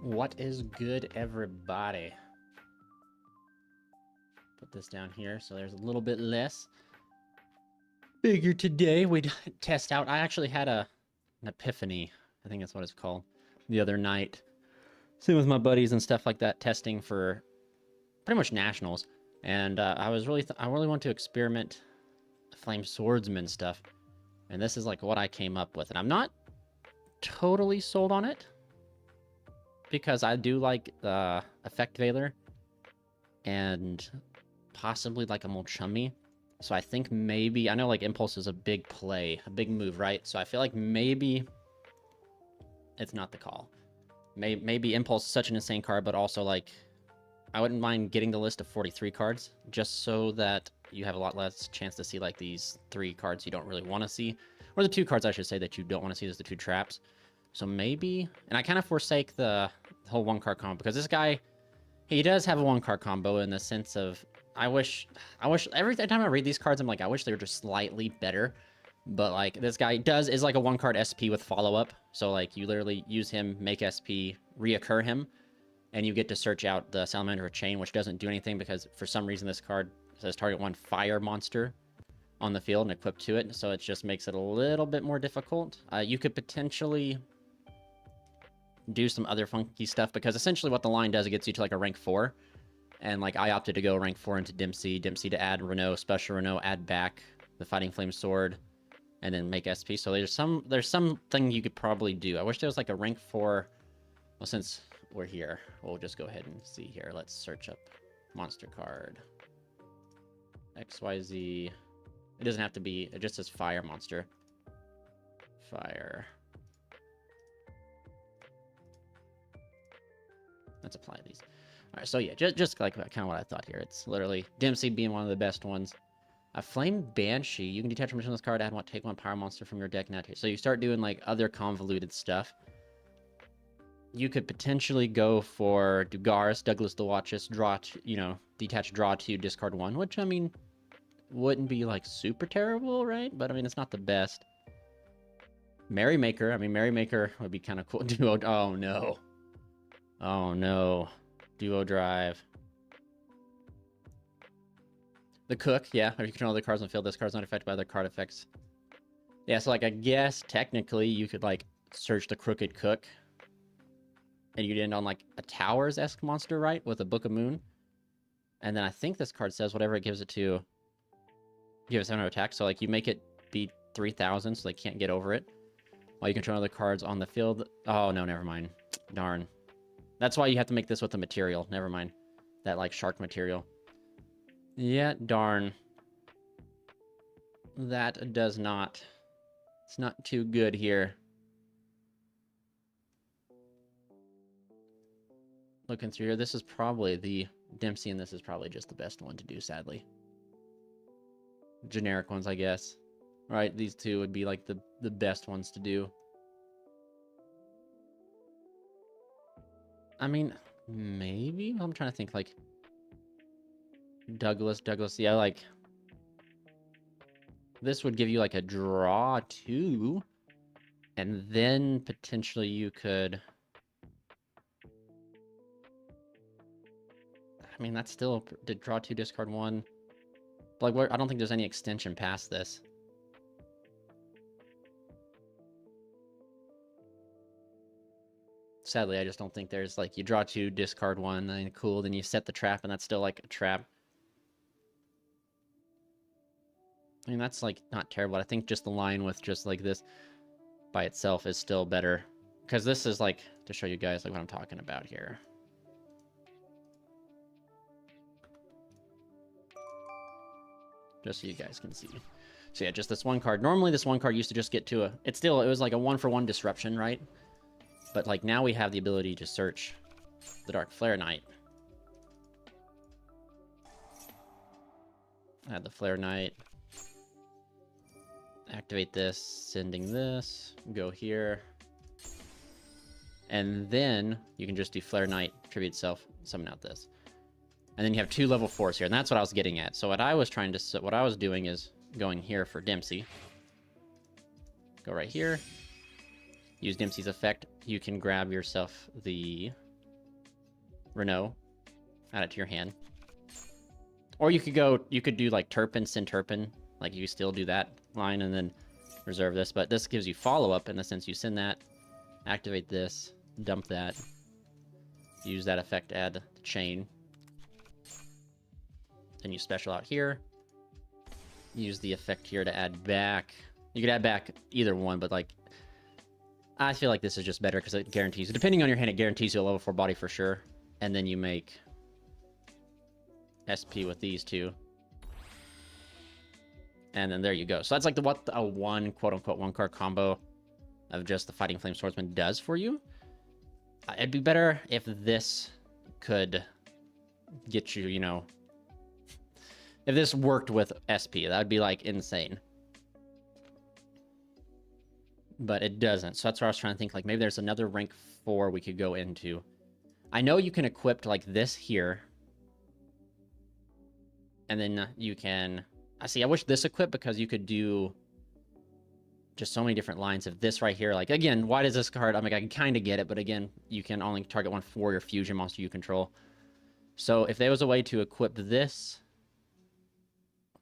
What is good, everybody? Put this down here so there's a little bit less. Figure today we'd test out. I actually had an epiphany, I think that's what it's called, the other night. Sitting with my buddies and stuff like that, testing for pretty much nationals. And I really want to experiment flame swordsman stuff. And this is like what I came up with. And I'm not totally sold on it, because I do like Effect Veiler and possibly like a Molchummy. So I think maybe, I know like Impulse is a big play, a big move, right? So I feel like maybe it's not the call. Maybe Impulse is such an insane card, but also like I wouldn't mind getting the list of 43 cards just so that you have a lot less chance to see like these 3 cards you don't really want to see, or the 2 cards I should say that you don't want to see. There's the 2 traps. So maybe, and I kind of forsake the whole 1-card combo, because this guy, he does have a 1-card combo in the sense of, I wish every time I read these cards, I'm like, I wish they were just slightly better. But like this guy is like a 1-card SP with follow-up. So like you literally use him, make SP, reoccur him, and you get to search out the Salamander Chain, which doesn't do anything because for some reason this card says target 1 fire monster on the field and equipped to it. So it just makes it a little bit more difficult. You could potentially do some other funky stuff, because essentially what the line does, it gets you to like a rank 4. And like I opted to go rank 4 into Dempsey to add Renault, special Renault, add back the Fighting Flame Sword, and then make SP. So there's something you could probably do. I wish there was like a rank 4. Well, since we're here, we'll just go ahead and see here. Let's search up monster card. XYZ. It doesn't have to be, it just says fire monster. Fire. Let's apply these. All right, so yeah, just like kind of what I thought here. It's literally Dempsey being one of the best ones. A Flame Banshee. You can detach from this card, take 1 power monster from your deck, and add here. So you start doing like other convoluted stuff. You could potentially go for Dugaris, Douglas the Watchess, detach, draw 2, discard 1, which I mean wouldn't be like super terrible, right? But I mean it's not the best. Merrymaker. I mean Merrymaker would be kind of cool. Duo. Oh no. Oh no. Duo Drive. The Cook, yeah. If you control other cards on the field, this card's not affected by other card effects. Yeah, so like I guess technically you could like search the Crooked Cook, and you'd end on like a Towers-esque monster, right? With a Book of Moon. And then I think this card says whatever it gives it to, give it 7 attack. So like you make it be 3,000, so they can't get over it. While you control other cards on the field. Oh no, never mind. Darn. That's why you have to make this with the material. Never mind. That, like, shark material. Yeah, darn. That does not... It's not too good here. Looking through here, this is probably the... Dempsey, and this is probably just the best one to do, sadly. Generic ones, I guess. Right, these two would be, like, the best ones to do. I mean, maybe? I'm trying to think, like... Douglas, yeah, like... This would give you, like, a draw 2. And then, potentially, you could... I mean, that's still... Did draw 2, discard 1. But, like, I don't think there's any extension past this. Sadly, I just don't think there's, like, you draw 2, discard 1, then cool, then you set the trap, and that's still, like, a trap. I mean, that's, like, not terrible. I think just the line with just, like, this by itself is still better. Because this is, like, to show you guys, like, what I'm talking about here. Just so you guys can see. So, yeah, just this one card. Normally, this one card used to just get to a... It was, like, a 1-for-1 disruption, right? But, like, now we have the ability to search the Dark Flare Knight. Add the Flare Knight. Activate this, sending this, go here. And then you can just do Flare Knight, tribute self, summon out this. And then you have 2 level 4s here, and that's what I was getting at. So what I was doing is going here for Dempsey. Go right here. Use Dempsey's effect. You can grab yourself the Renault. Add it to your hand. Or you could do like Turpin, send Turpin. Like you still do that line and then reserve this. But this gives you follow-up in the sense you send that, activate this, dump that, use that effect to add the chain. Then you special out here. Use the effect here to add back. You could add back either one, but like I feel like this is just better because it guarantees, depending on your hand, it guarantees you a level 4 body for sure. And then you make SP with these two. And then there you go. So that's like what a one, quote-unquote, one-card combo of just the Fighting Flame Swordsman does for you. It'd be better if this could get you, you know... If this worked with SP, that would be, like, insane. But it doesn't. So that's what I was trying to think. Like, maybe there's another rank 4 we could go into. I know you can equip, like, this here. And then you can... I see, I wish this equipped because you could do just so many different lines of this right here. Like, again, why does this card... I mean, I can kind of get it, but again, you can only target one warrior fusion monster you control. So if there was a way to equip this...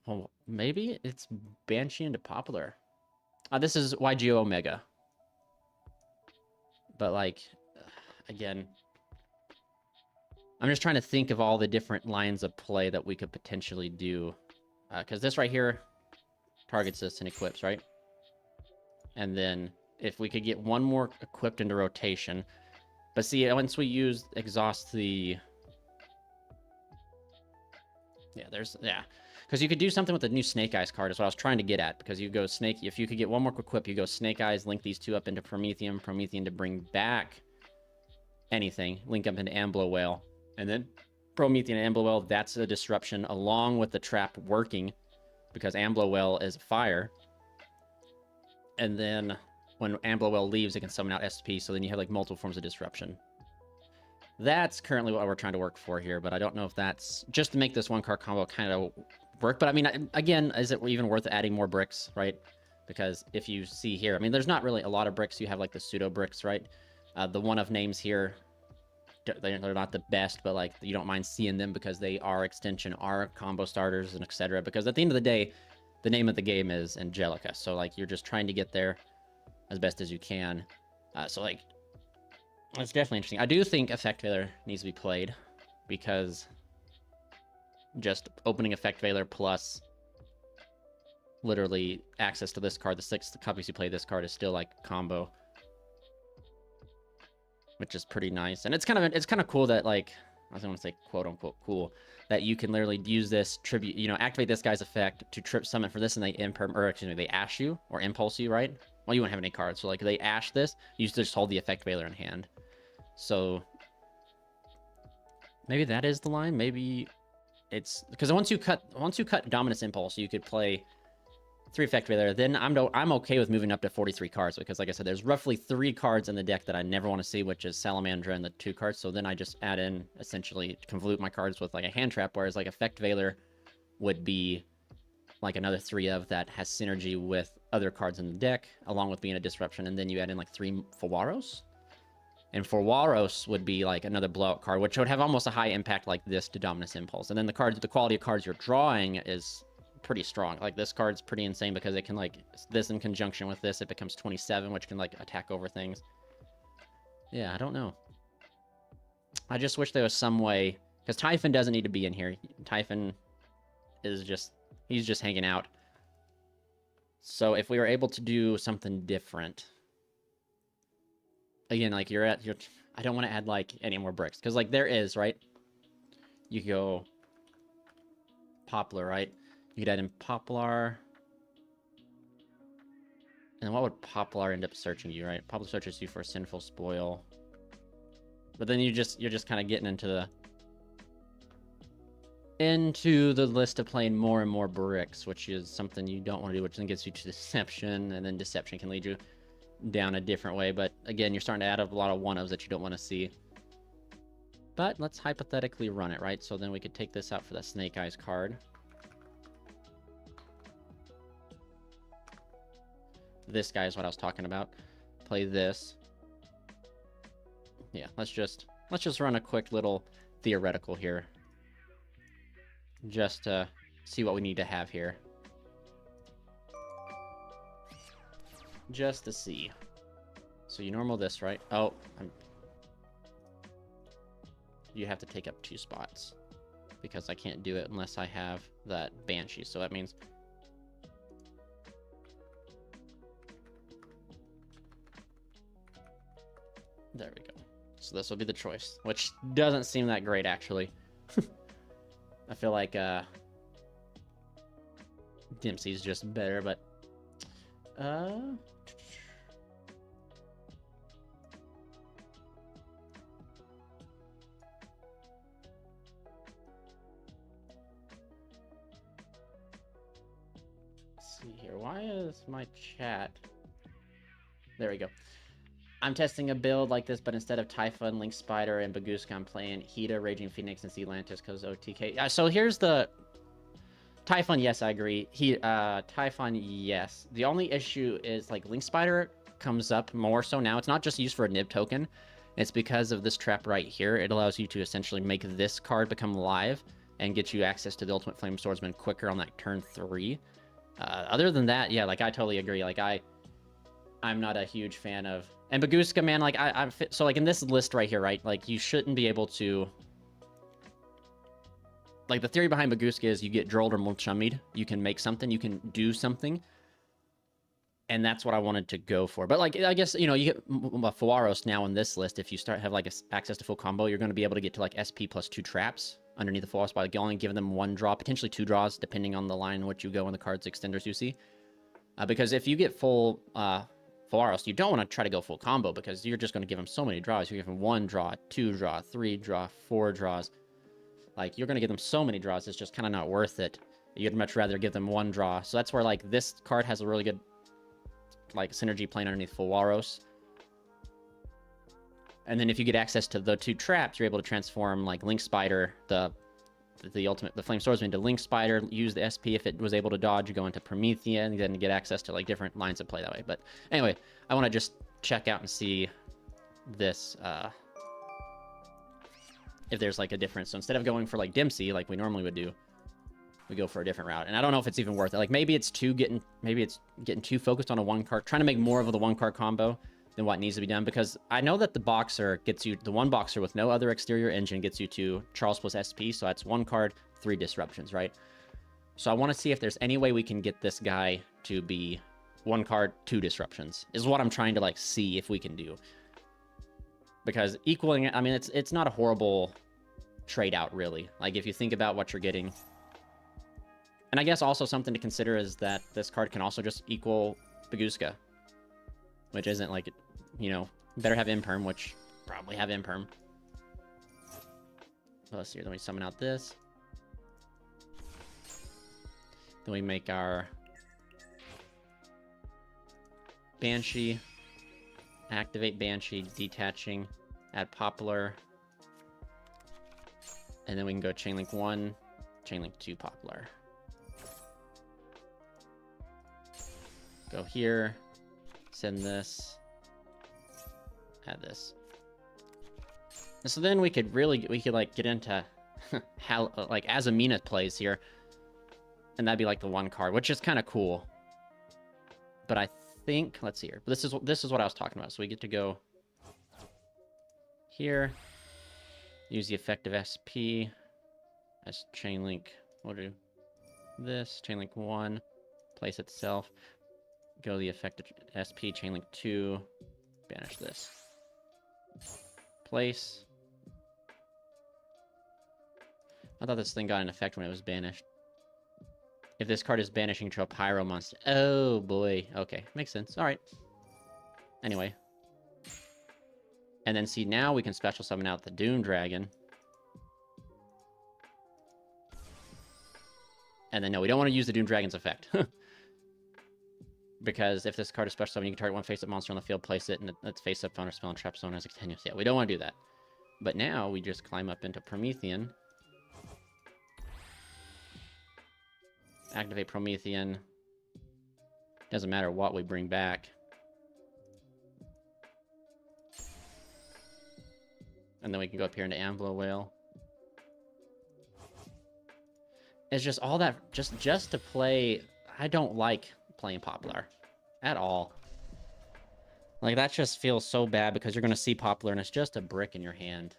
Well, maybe it's Banshee into Poplar. This is YGO Omega. But, like, again... I'm just trying to think of all the different lines of play that we could potentially do. Because this right here targets this and equips, right? And then if we could get one more equipped into rotation. But see, once we exhaust the... Yeah, yeah. Because you could do something with the new Snake Eyes card is what I was trying to get at. Because you go Snake... If you could get one more equip, you go Snake Eyes, link these two up into Promethean. Promethean to bring back anything. Link up into Amblo Whale. And then Promethean and Amblo Whale, that's a disruption along with the trap working because Amblo Whale is fire. And then when Amblo Whale leaves, it can summon out SP, so then you have like multiple forms of disruption. That's currently what we're trying to work for here, but I don't know if that's just to make this one card combo kind of work. But I mean, again, is it even worth adding more bricks, right? Because if you see here, I mean, there's not really a lot of bricks. You have like the pseudo bricks, right? The one of names here, they're not the best, but like you don't mind seeing them because they are extension, are combo starters, and etc. Because at the end of the day, the name of the game is Angelica, so like you're just trying to get there as best as you can. So like, it's definitely interesting. I do think Effect Veiler needs to be played because just opening Effect Veiler plus literally access to this card, the 6 copies you play this card is still like combo. Which is pretty nice. And it's kind of cool that, like, I don't want to say quote unquote cool, that you can literally use this tribute, you know, activate this guy's effect to trip summon for this, and they ash you or impulse you, right? Well, you won't have any cards, so like they ash this, you just hold the Effect Veiler in hand. So maybe that is the line. Maybe it's because once you cut Dominus Impulse, you could play 3 Effect Veiler. Then I'm okay with moving up to 43 cards because, like I said, there's roughly 3 cards in the deck that I never want to see, which is Salamandra and the 2 cards. So then I just add in, essentially, convolute my cards with like a hand trap, whereas like Effect Veiler would be like another 3 of that has synergy with other cards in the deck, along with being a disruption. And then you add in like 3 Fawaros. And Fawaros would be like another blowout card, which would have almost a high impact like this to Dominus Impulse. And then the quality of cards you're drawing is pretty strong. Like this card's pretty insane because it can like this in conjunction with this, it becomes 27, which can like attack over things. Yeah, I don't know. I just wish there was some way, because Typhon doesn't need to be in here. Typhon is he's just hanging out. So if we were able to do something different, again, like I don't want to add like any more bricks because like there is, right? You go Poplar, right? You could add in Poplar. And what would Poplar end up searching you, right? Poplar searches you for a Sinful Spoil. But then you're just kind of getting into the list of playing more and more bricks, which is something you don't want to do, which then gets you to Deception, and then Deception can lead you down a different way. But again, you're starting to add up a lot of one-ofs that you don't want to see. But let's hypothetically run it, right? So then we could take this out for that Snake Eyes card. This guy is what I was talking about. Play this. Yeah, let's just let's just run a quick little theoretical here. Just to see what we need to have here. Just to see. So you normal this, right? Oh, you have to take up 2 spots. Because I can't do it unless I have that Banshee. So that means... There we go. So this will be the choice. Which doesn't seem that great, actually. I feel like Dempsey's just better, but... see here. Why is my chat... There we go. I'm testing a build like this, but instead of Typhon, Link Spider, and Bagooska, I'm playing Hida, Raging Phoenix, and Sealantis because OTK. So here's the... Typhon, yes, I agree. Typhon, yes. The only issue is, like, Link Spider comes up more so now. It's not just used for a nib token. It's because of this trap right here. It allows you to essentially make this card become live and get you access to the Ultimate Flame Swordsman quicker on that turn 3. Other than that, yeah, like, I totally agree. Like, I'm not a huge fan of... And Bagooska, man, like, so, like, in this list right here, right, like, you shouldn't be able to... Like, the theory behind Bagooska is you get Drolled or Mulchummied, you can make something, you can do something, and that's what I wanted to go for. But, like, I guess, you know, you get Fawaros now in this list. If you have, like, access to full combo, you're going to be able to get to, like, SP plus 2 traps underneath the Fawaros by only giving them 1 draw, potentially 2 draws, depending on the line in which you go and the cards extenders you see. Because if you get full... Fawaros, you don't want to try to go full combo because you're just going to give them so many draws. You're giving 1 draw, 2 draw, 3 draw, 4 draws. Like, you're going to give them so many draws, it's just kind of not worth it. You'd much rather give them 1 draw. So that's where, like, this card has a really good, like, synergy playing underneath Fawaros. And then if you get access to the 2 traps, you're able to transform, like, Link Spider, the Flame Swordsman, to Link Spider, use the SP if it was able to dodge, you go into Promethean, and then get access to, like, different lines of play that way. But anyway, I want to just check out and see this, if there's, like, a difference. So instead of going for, like, Dempsey, like we normally would do, we go for a different route. And I don't know if it's even worth it. Like, maybe it's getting too focused on a 1-card, trying to make more of the 1-card combo than what needs to be done, because I know that the boxer gets you, the 1 boxer with no other exterior engine gets you to Charles plus SP, so that's 1 card, 3 disruptions, right? So I want to see if there's any way we can get this guy to be 1 card, 2 disruptions, is what I'm trying to, like, see if we can do. Because equaling it, I mean, it's not a horrible trade out, really. Like, if you think about what you're getting. And I guess also something to consider is that this card can also just equal Bagooska, which isn't, like, you know, better have Imperm, which probably have Imperm. Let's see, then we summon out this. Then we make our Banshee. Activate Banshee, detaching, add Poplar. And then we can go Chainlink 1, Chainlink 2 Poplar. Go here, send this, add this. And so then we could like get into how, like, Azamina plays here. And that'd be like the 1 card, which is kind of cool. But I think, let's see here. This is what I was talking about. So we get to go here, use the effective SP as Chainlink. We'll do this, Chainlink 1, place itself, go the effective SP, Chainlink 2, banish this. Place. I thought this thing got an effect when it was banished. If this card is banishing to a Pyro monster. Oh, boy. Okay, makes sense. All right. Anyway. And then, see, now we can special summon out the Doom Dragon. And then, no, we don't want to use the Doom Dragon's effect. Because if this card is special summon, you can target 1 face-up monster on the field, place it, and its face-up counter spell and trap zone as a continuous. Yeah, we don't want to do that. But now, we just climb up into Promethean. Activate Promethean. Doesn't matter what we bring back. And then we can go up here into Ambler Whale. It's just all that, just to play. I don't like playing Poplar at all. Like, that just feels so bad because you're going to see Poplar and it's just a brick in your hand.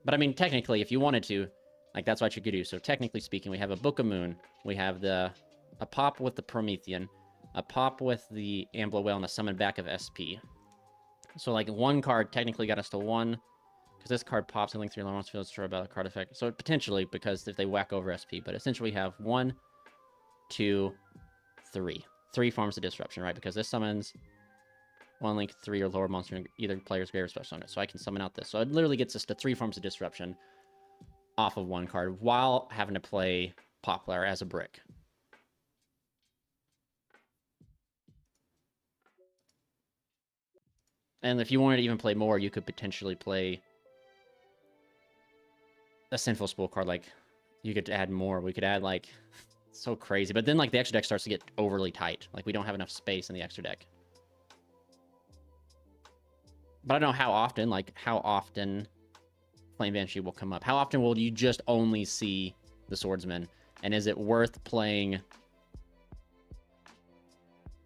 But I mean, technically, if you wanted to, like, that's what you could do. So technically speaking, we have a Book of Moon. We have a pop with the Promethean, a pop with the Ambler Whale, and a summon back of SP. So, like, one card technically got us to 1, because this card pops and link 3 Lawrence Field, destroy about a card effect. So potentially, because if they whack over SP, but essentially we have 1, 2, 3. 3 forms of disruption, right? Because this summons 1 link 3 or lower monster in either player's grave or special summon. So I can summon out this. So it literally gets us to 3 forms of disruption off of 1 card while having to play Poplar as a brick. And if you wanted to even play more, you could potentially play a Sinful Spool card. Like, you could add more. We could add, like, so crazy. But then, like, the extra deck starts to get overly tight. Like, we don't have enough space in the extra deck. But I don't know how often Flame Banshee will come up. How often will you just only see the Swordsman? And is it worth playing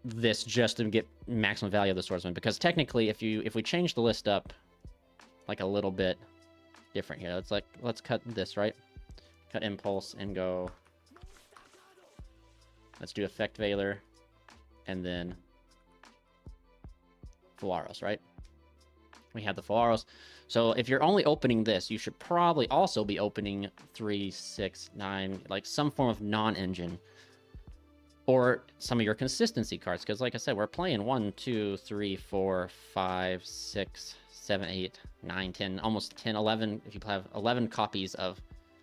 this just to get maximum value of the Swordsman? Because technically, if we change the list up like a little bit different here, let's cut this, right? Cut Impulse and go. Let's do Effect Veiler and then Polaros, right? We have the Polaros. So if you're only opening this, you should probably also be opening 3, 6, 9, like some form of non-engine. Or some of your consistency cards. Because like I said, we're playing 1, 2, 3, 4, 5, 6, 7, 8, 9, 10, almost 10, 11. If you have 11 copies of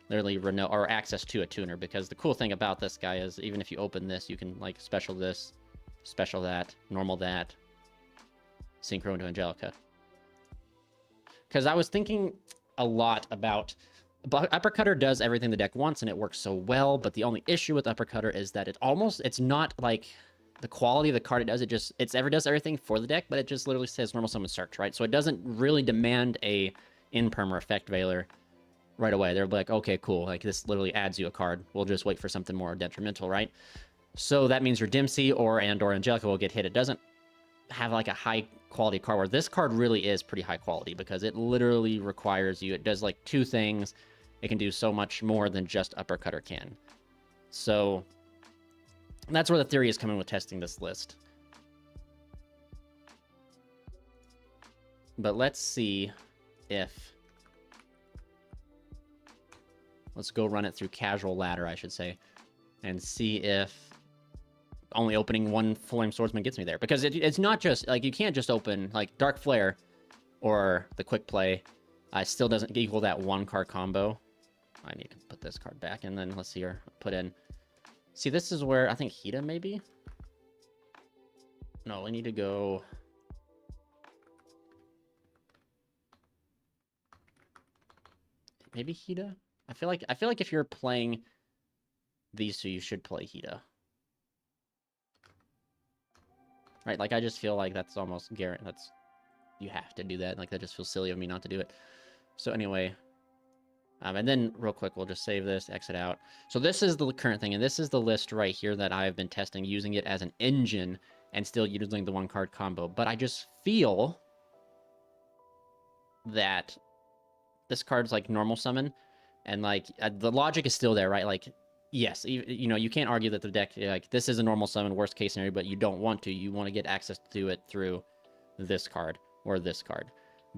literally Renault or access to a tuner. Because the cool thing about this guy is even if you open this, you can like special this, special that, normal that, synchro into Angelica. Because I was thinking a lot about... Uppercutter does everything the deck wants, and it works so well, but the only issue with Uppercutter is that it's not like the quality of the card it does. It does everything for the deck, but it just literally says normal summon search, right? So it doesn't really demand a in-perm or Effect Veiler right away. They're like, okay, cool, like this literally adds you a card. We'll just wait for something more detrimental, right? So that means your Dempsey or Angelica will get hit. It doesn't have like a high quality card, where this card really is pretty high quality because it literally requires you. It does like 2 things. It can do so much more than just Uppercutter can. So that's where the theory is coming with testing this list. But let's see if... Let's go run it through Casual Ladder, I should say, and see if only opening 1 Flame Swordsman gets me there. Because it's not just... Like, you can't just open, like, Dark Flare or the Quick Play. Still doesn't equal that 1-card combo. I need to put this card back, and then let's see here. Put in... See, this is where I think Hida, maybe? No, we need to go... Maybe Hida? I feel like if you're playing these two, you should play Hida. Right, like I just feel like that's almost guaranteed. You have to do that. Like that just feels silly of me not to do it. So anyway... and then, real quick, we'll just save this, exit out. So this is the current thing, and this is the list right here that I've been testing, using it as an engine and still using the 1-card combo. But I just feel that this card's like normal summon, and like the logic is still there, right? Like, yes, you know, you can't argue that the deck, like, this is a normal summon, worst case scenario, but you don't want to. You want to get access to it through this card or this card.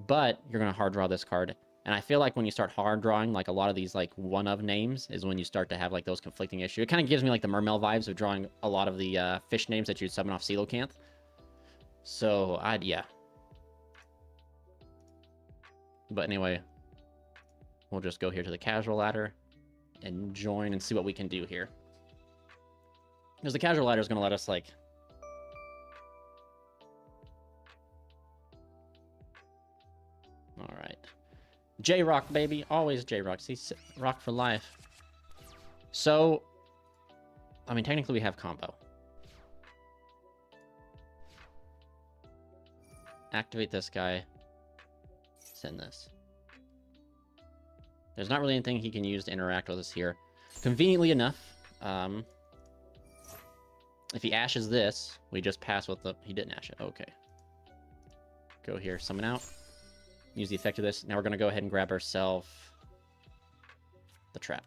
But you're going to hard draw this card. And I feel like when you start hard drawing, like a lot of these like one-of names is when you start to have like those conflicting issues. It kind of gives me like the Mermail vibes of drawing a lot of the fish names that you summon off Coelacanth. So, yeah. But anyway, we'll just go here to the Casual Ladder and join and see what we can do here. Because the Casual Ladder is going to let us like... Alright. J-Rock, baby. Always J-Rock. See, rock for life. So, I mean, technically we have combo. Activate this guy. Send this. There's not really anything he can use to interact with us here. Conveniently enough, if he ashes this, we just pass with the... He didn't ash it. Okay. Go here, summon out. Use the effect of this. Now we're going to go ahead and grab ourselves the trap.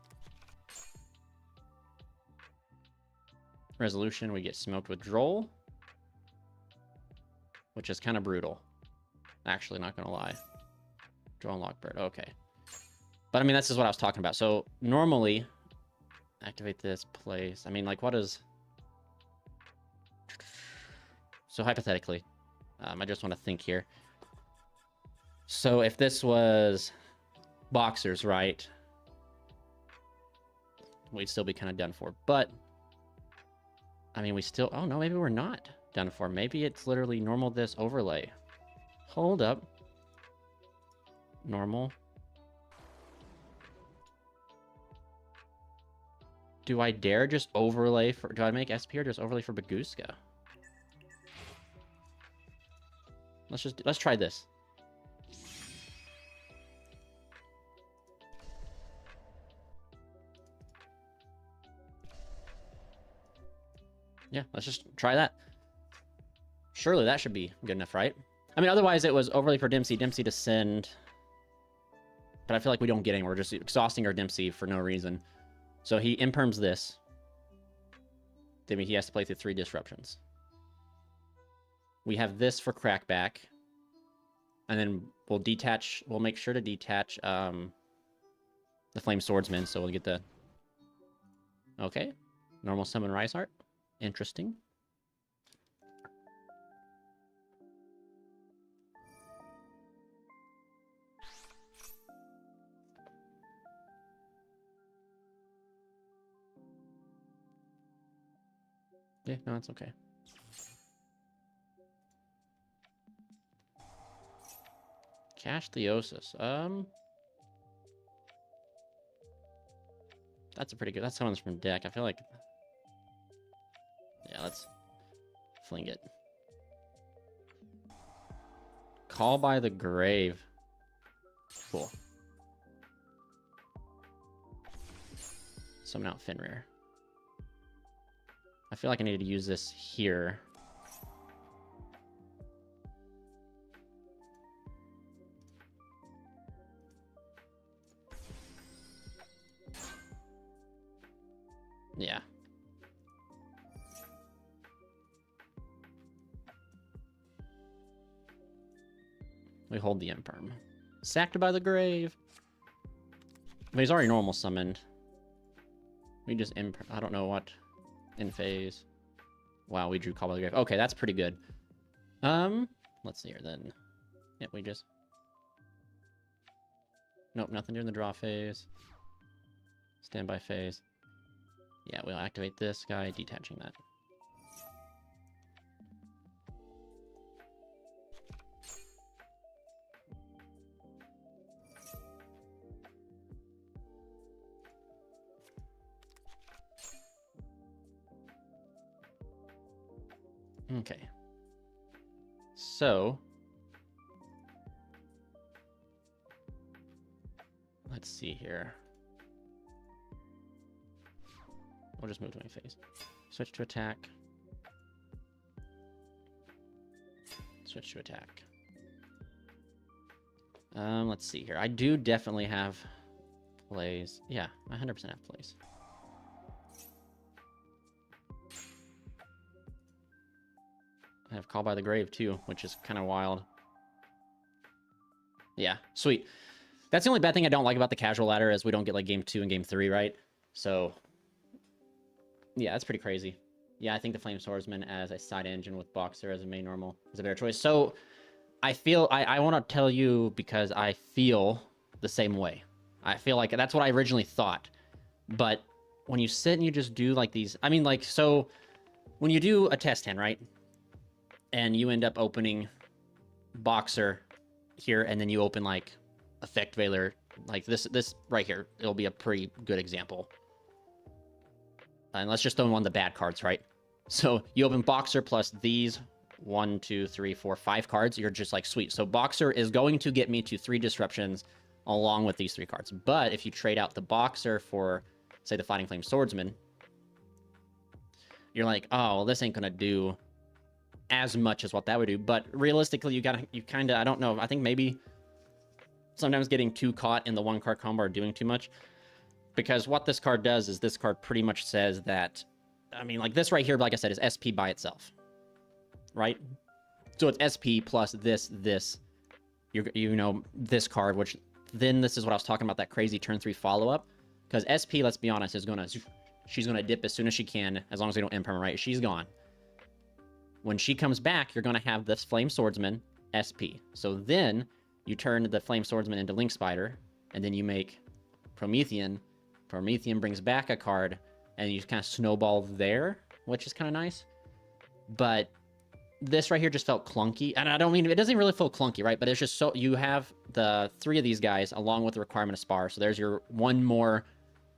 Resolution, we get smoked with Droll, which is kind of brutal. Actually, not going to lie. Droll and Lockbird. Okay. But, I mean, that's just what I was talking about. So, normally, activate this, place. I mean, like, what is... So, hypothetically, I just want to think here. So, if this was Boxers, right? We'd still be kind of done for. But, I mean, we still... Oh, no, maybe we're not done for. Maybe it's literally normal this overlay. Hold up. Normal. Do I dare just overlay for... Do I make SP or just overlay for Bagooska? Let's try this. Yeah, let's just try that. Surely that should be good enough, right? I mean, otherwise it was overlay for Dempsey to send... But I feel like we don't get anywhere. We're just exhausting our Dempsey for no reason. So he imperms this. I mean, he has to play through 3 disruptions. We have this for Crackback. And then we'll detach... We'll make sure to detach the Flame Swordsman, so we'll get the... Okay. Normal summon Rysart. Interesting. Yeah, no, it's okay. Cash Theosis. That's a pretty good... That's someone's from deck. I feel like... Yeah, let's fling it. Call by the Grave. Cool. Summon out Fenrir. I feel like I need to use this here. Yeah. We hold the Imperm. Sacked by the Grave. But he's already normal summoned. We just I don't know what... In phase. Wow, we drew Call by the Grave. Okay, that's pretty good. Let's see here then. Yep, we just... Nope, nothing during the draw phase. Standby phase. Yeah, we'll activate this guy, detaching that. Okay. So... Let's see here. We'll just move to my phase. Switch to attack. Switch to attack. Let's see here. I do definitely have plays. Yeah, I 100% have plays. I have Call by the Grave too, which is kind of wild. Yeah, sweet. That's the only bad thing I don't like about the casual ladder is we don't get like game 2 and game 3, right? So, yeah, that's pretty crazy. Yeah, I think the Flame Swordsman as a side engine with Boxer as a main normal is a better choice. So, I feel, I want to tell you because I feel the same way. I feel like that's what I originally thought. But when you sit and you just do like these, I mean like, so when you do a test hand, right? And you end up opening Boxer here, and then you open like Effect Veiler, like this right here, it'll be a pretty good example. And let's just throw in one of the bad cards, right? So you open Boxer plus these 1, 2, 3, 4, 5 cards. You're just like, sweet. So Boxer is going to get me to 3 disruptions along with these 3 cards. But if you trade out the Boxer for, say, the Fighting Flame Swordsman, you're like, oh, well, this ain't gonna do as much as what that would do. But realistically, you kind of, I don't know, I think maybe sometimes getting too caught in the 1-card combo or doing too much. Because what this card does is this card pretty much says that, I mean, like this right here, like I said, is SP by itself, right? So it's SP plus this, you know, this card, which then this is what I was talking about, that crazy turn 3 follow-up. Because SP, let's be honest, she's gonna dip as soon as she can, as long as they don't imperm, right? She's gone. When she comes back, you're gonna have this Flame Swordsman SP. So then you turn the Flame Swordsman into Link Spider, and then you make Promethean. Promethean brings back a card, and you kind of snowball there, which is kind of nice. But this right here just felt clunky, and I don't mean, it doesn't really feel clunky, right? But it's just so, you have the 3 of these guys along with the requirement of Spar. So there's your one more,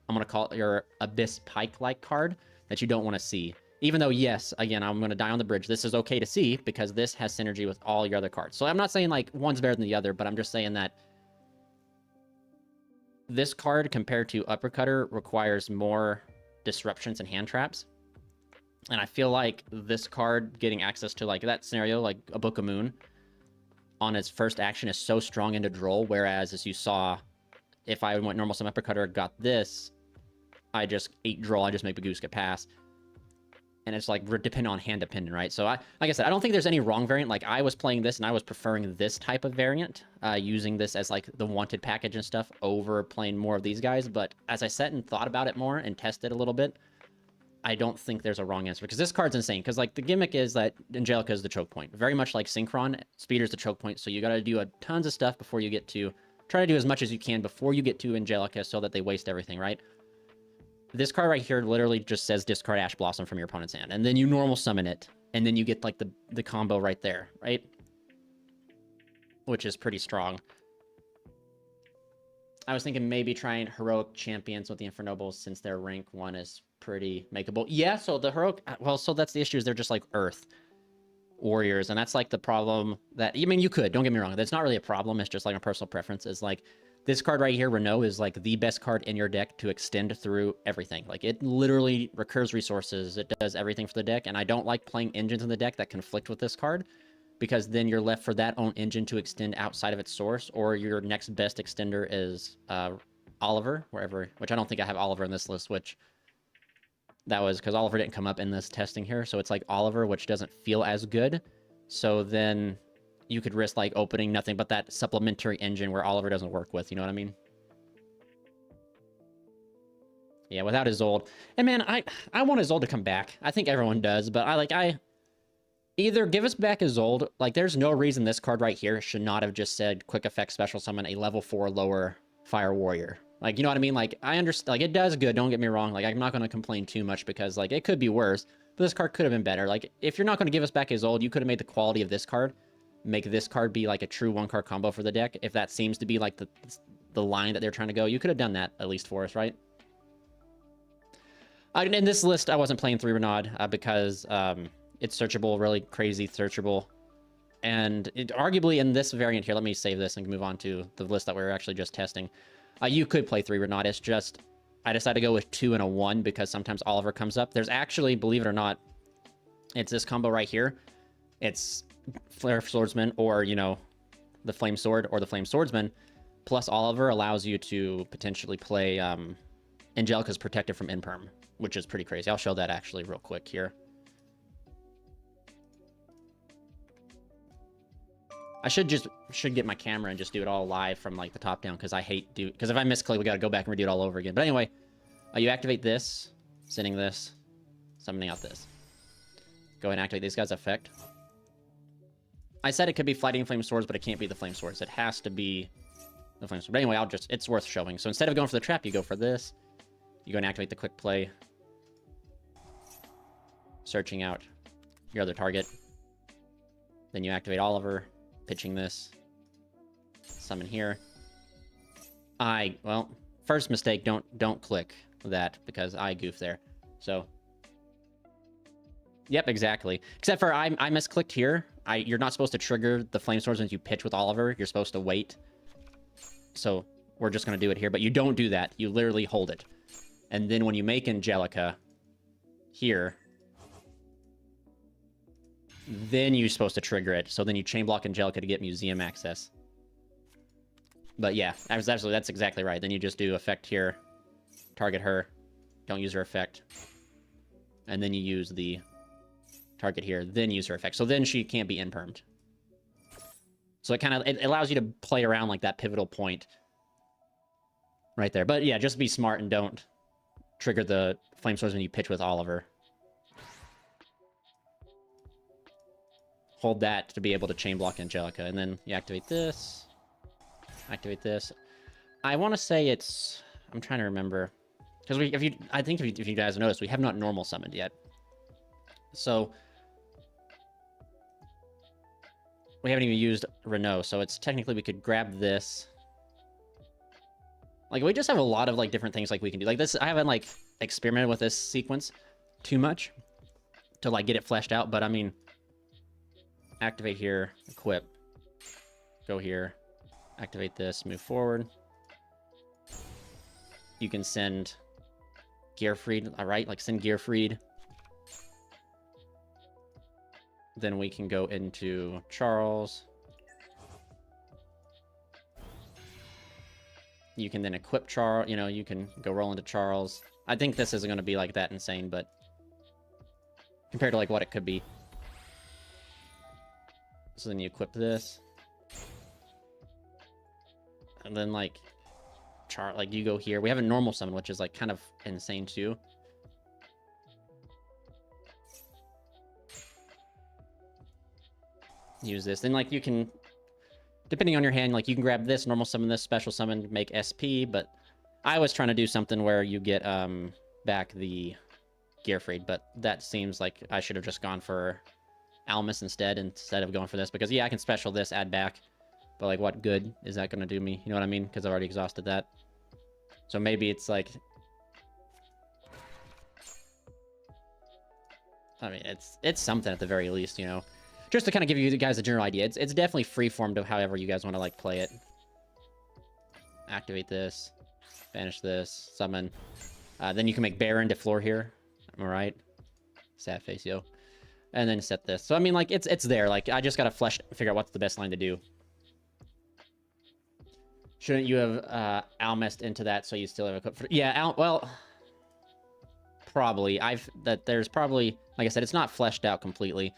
I'm going to call it your Abyss Pike-like card that you don't want to see. Even though, yes, again, I'm going to die on the bridge. This is okay to see because this has synergy with all your other cards. So I'm not saying like one's better than the other, but I'm just saying that this card compared to Uppercutter requires more disruptions and hand traps. And I feel like this card getting access to like that scenario, like a Book of Moon, on its first action is so strong into Droll, whereas as you saw, if I went normal summon Uppercutter, got this, I just ate Droll, I just make Bagooska pass. And it's like dependent on hand dependent, right? So like I said, I don't think there's any wrong variant. Like I was playing this and I was preferring this type of variant, using this as like the wanted package and stuff over playing more of these guys. But as I sat and thought about it more and tested a little bit, I don't think there's a wrong answer because this card's insane. Because like the gimmick is that Angelica is the choke point, very much like Synchron. Speeder's the choke point, so you got to do tons of stuff before you get to, try to do as much as you can before you get to Angelica, so that they waste everything, right? This card right here literally just says discard Ash Blossom from your opponent's hand, and then you normal summon it, and then you get like the combo right there, right? Which is pretty strong. I was thinking maybe trying Heroic Champions with the Infernobles since their rank 1 is pretty makeable. Yeah, so the Heroic, well, so that's the issue, is they're just like Earth Warriors, and that's like the problem that, I mean, you could, don't get me wrong, that's not really a problem, it's just like a personal preference, is like, this card right here, Renault, is like the best card in your deck to extend through everything. Like it literally recurs resources. It does everything for the deck. And I don't like playing engines in the deck that conflict with this card, because then you're left for that own engine to extend outside of its source, or your next best extender is Oliver, which I don't think I have Oliver in this list, which that was because Oliver didn't come up in this testing here. So it's like Oliver, which doesn't feel as good. So then you could risk like opening nothing but that supplementary engine where Oliver doesn't work with, you know what I mean? Yeah, without Isolde. And man, I want Isolde to come back. I think everyone does, but I either give us back Isolde, like there's no reason this card right here should not have just said quick effect special summon a level 4 lower Fire Warrior. Like, you know what I mean? Like, I understand, like, it does good, don't get me wrong. Like, I'm not going to complain too much because, like, it could be worse, but this card could have been better. Like, if you're not going to give us back Isolde, you could have made the quality of this card, make this card be, like, a true 1-card combo for the deck. If that seems to be, like, the line that they're trying to go, you could have done that, at least for us, right? In this list, I wasn't playing 3 Renaud because it's searchable, really crazy searchable. And arguably in this variant here, let me save this and move on to the list that we were actually just testing. You could play 3 Renaud. It's just, I decided to go with 2 and a 1 because sometimes Oliver comes up. There's actually, believe it or not, it's this combo right here. It's Flare Swordsman or, you know, the Flame Sword or the Flame Swordsman. Plus Oliver allows you to potentially play Angelica's Protected from Imperm, which is pretty crazy. I'll show that actually real quick here. I should get my camera and just do it all live from like the top down because I hate because if I misclick, we got to go back and redo it all over again. But anyway, you activate this, sending this, summoning out this. Go ahead and activate these guys' effect. I said it could be Fighting Flame Swords, but it can't be the Flame Swords. It has to be the Flame Swords. But anyway, it's worth showing. So instead of going for the trap, you go for this. You go and activate the quick play. Searching out your other target. Then you activate Oliver. Pitching this. Summon here. Well, first mistake, don't click that because I goofed there. So, yep, exactly. Except for I misclicked here. You're not supposed to trigger the Flame Swords when you pitch with Oliver. You're supposed to wait. So we're just going to do it here. But you don't do that. You literally hold it. And then when you make Angelica here, then you're supposed to trigger it. So then you chain block Angelica to get museum access. But yeah, absolutely, that's exactly right. Then you just do effect here, target her, don't use her effect. And then you use the target here, then use her effect. So then she can't be impermed. So it allows you to play around like that pivotal point right there. But yeah, just be smart and don't trigger the flame swords when you pitch with Oliver. Hold that to be able to chain block Angelica, and then you activate this. Activate this. I want to say it's... I'm trying to remember. Because I think if you guys noticed, we have not normal summoned yet. So... we haven't even used Renault, so it's technically we could grab this. Like, we just have a lot of, like, different things, like, we can do. Like, this, I haven't, like, experimented with this sequence too much to, like, get it fleshed out, but, I mean... activate here, equip, go here, activate this, move forward. You can send Gearfried, alright, like send Gearfried. Then we can go into Charles. You can then equip Charles, you know, you can go roll into Charles. I think this isn't going to be like that insane, but compared to like what it could be. So then you equip this. And then like you go here. We have a normal summon, which is like kind of insane too. Use this. Then like you can, depending on your hand, like you can grab this, normal summon this, special summon, make SP, but I was trying to do something where you get back the Gearfried, but that seems like I should have just gone for Almus instead of going for this, because yeah, I can special this, add back, but like what good is that going to do me? You know what I mean? Because I've already exhausted that. So maybe it's like, I mean, it's something at the very least, you know, just to kind of give you guys a general idea. It's definitely freeform to however you guys want to like play it. Activate this, banish this, summon. Then you can make Baron to floor here. Am I right? Sad face, yo. And then set this. So I mean, like it's there. Like I just gotta figure out what's the best line to do. Shouldn't you have Almest into that so you still have a equip for... Yeah, well, probably. There's probably, like I said, it's not fleshed out completely.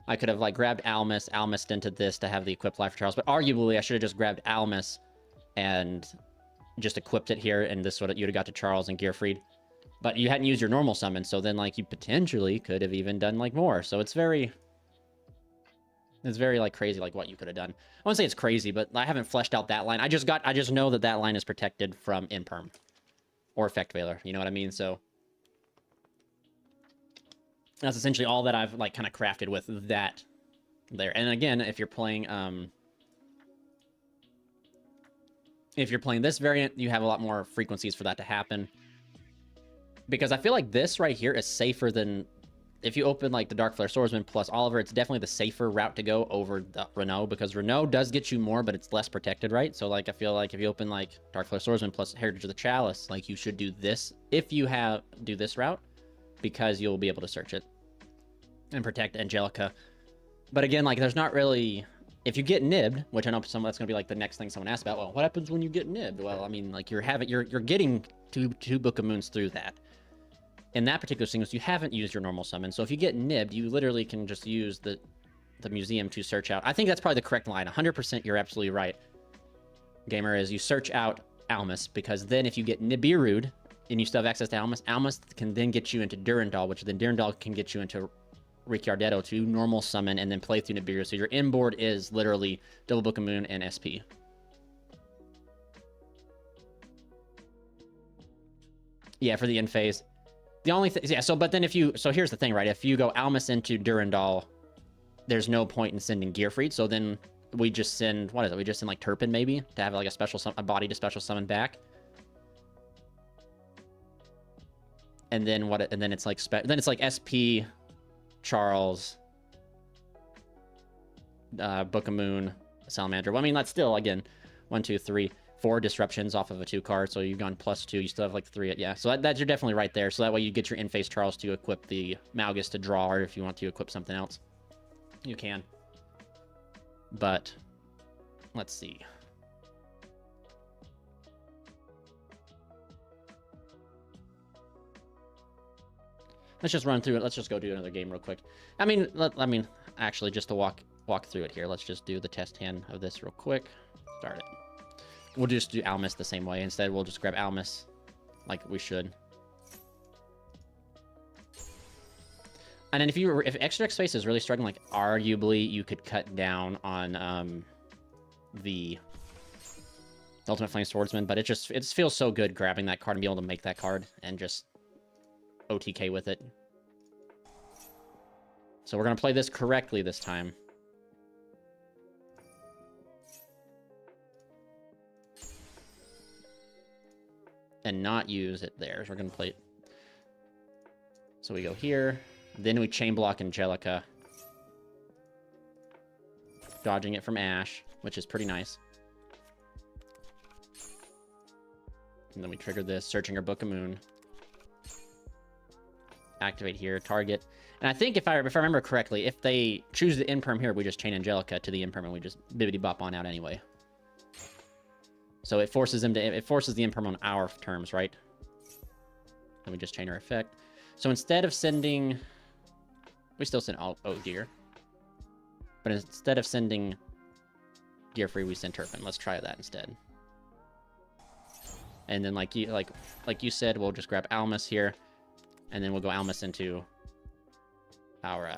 I could have like grabbed Almus into this to have the equipped life for Charles, but arguably I should have just grabbed Almus and just equipped it here, and this would you'd have got to Charles and Gearfried. But you hadn't used your normal summon, so then like you potentially could have even done like more. So it's very like crazy like what you could have done. I wouldn't say it's crazy, but I haven't fleshed out that line. I just know that line is protected from Imperm or Effect Veiler. You know what I mean? So that's essentially all that I've like kind of crafted with that there. And again, if you're playing this variant, you have a lot more frequencies for that to happen. Because I feel like this right here is safer than if you open like the Dark Flare Swordsman plus Oliver. It's definitely the safer route to go over the Renault, because Renault does get you more, but it's less protected, right? So like I feel like if you open like Dark Flare Swordsman plus Heritage of the Chalice, like you should do this if you do this route, because you'll be able to search it and protect Angelica. But again, like there's not really, if you get nibbed, which I know that's going to be like the next thing someone asks about. Well, what happens when you get nibbed? Well, I mean, like you're getting two Book of Moons through that. In that particular sequence, you haven't used your normal summon. So if you get nibbed, you literally can just use the museum to search out. I think that's probably the correct line. 100%, you're absolutely right, Gamer, is you search out Almus, because then if you get Nibiru'd and you still have access to Almus, Almus can then get you into Durandal, which then Durandal can get you into Ricciardetto to normal summon and then play through Nibiru. So your inboard is literally double Book of Moon and SP. Yeah, for the end phase. The only thing, yeah, so, but then so here's the thing, right? If you go Almus into Durandal, there's no point in sending Gearfried, so then we just send, what is it? We just send like Turpin maybe to have like a body to special summon back. And then then it's like, SP, Charles, Book of Moon, Salamander. Well, I mean, that's still, again, 1, 2, 3. 4 disruptions off of a 2 card, so you've gone +2. You still have like 3. Yeah, so you're definitely right there. So that way you get your in-phase Charles to equip the Malgus to draw, or if you want to equip something else, you can. But let's see. Let's just run through it. Let's just go do another game real quick. I mean, actually, just to walk through it here, let's just do the test hand of this real quick. Start it. We'll just do Almus the same way. Instead, we'll just grab Almus like we should. And then if Extra Deck Space is really struggling, like arguably you could cut down on the Ultimate Flame Swordsman, but it feels so good grabbing that card and be able to make that card and just OTK with it. So we're gonna play this correctly this time. And not use it there. So we're gonna play it. So we go here. Then we chain block Angelica. Dodging it from Ash, which is pretty nice. And then we trigger this, searching our Book of Moon. Activate here, target. And I think if I remember correctly, if they choose the Imperm here, we just chain Angelica to the Imperm and we just bibbity bop on out anyway. So it forces the Imperm on our terms, right? Then we just chain our effect. So instead of sending, we still send oh dear. But instead of sending Gearfree, we send Turpin. Let's try that instead. And then like you said, we'll just grab Almus here. And then we'll go Almus into our...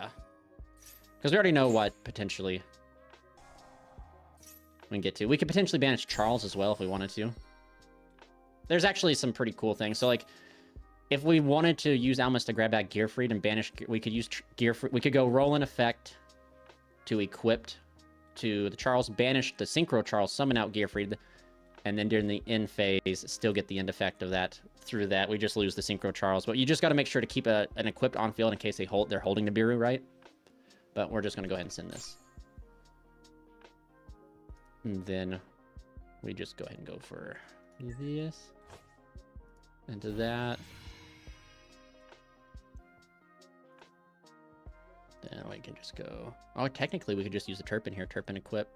because we already know what, potentially, we can get to. We could potentially banish Charles as well if we wanted to. There's actually some pretty cool things. So, like, if we wanted to use Almus to grab back Gearfried and banish... we could use Gearfried... we could go roll an effect to equipped to the Charles, banish the Synchro Charles, summon out Gearfried, and then during the end phase, still get the end effect of that. Through that, we just lose the Synchro Charles. But you just got to make sure to keep an equipped on field in case they're holding the Biru, right? But we're just going to go ahead and send this. And then we just go ahead and go for this. Into that. Then we can just go... oh, technically we could just use the Turpin here. Turpin equip.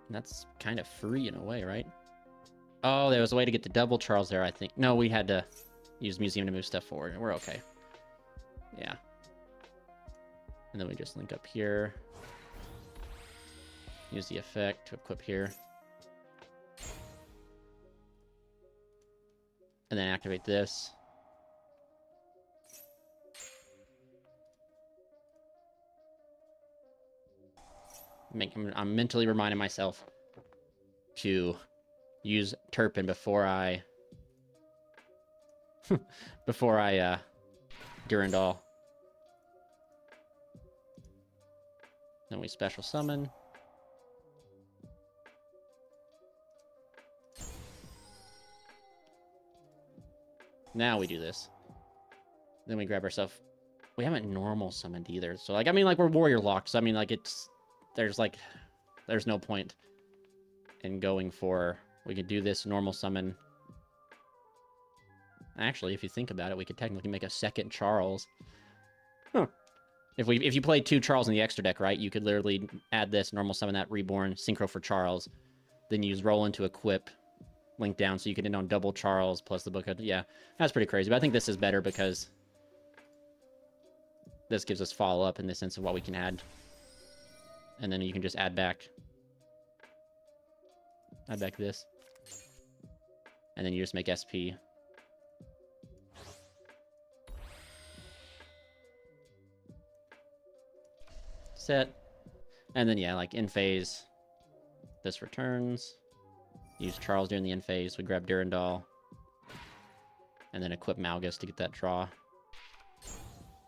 And that's kind of free in a way, right? Oh, there was a way to get the double Charles there, I think. No, we had to use Museum to move stuff forward. We're okay. Yeah. And then we just link up here. Use the effect to equip here. And then activate this. I'm mentally reminding myself to use Turpin before I Durandal. Then we special summon. Now we do this. Then we grab ourselves. We haven't normal summoned either. So like, I mean, like, we're warrior locked. So I mean, like, there's no point in going for... we could do this normal summon. Actually, if you think about it, we could technically make a second Charles. Huh. If you played 2 Charles in the extra deck, right, you could literally add this, normal summon that Reborn, Synchro for Charles, then use Roland to equip, link down, so you could end on double Charles plus the book of... yeah, that's pretty crazy. But I think this is better because this gives us follow-up in the sense of what we can add. And then you can just add back this. And then you just make SP. Set. And then, yeah, like, in phase, this returns. Use Charles during the end phase. We grab Durandal. And then equip Malgus to get that draw.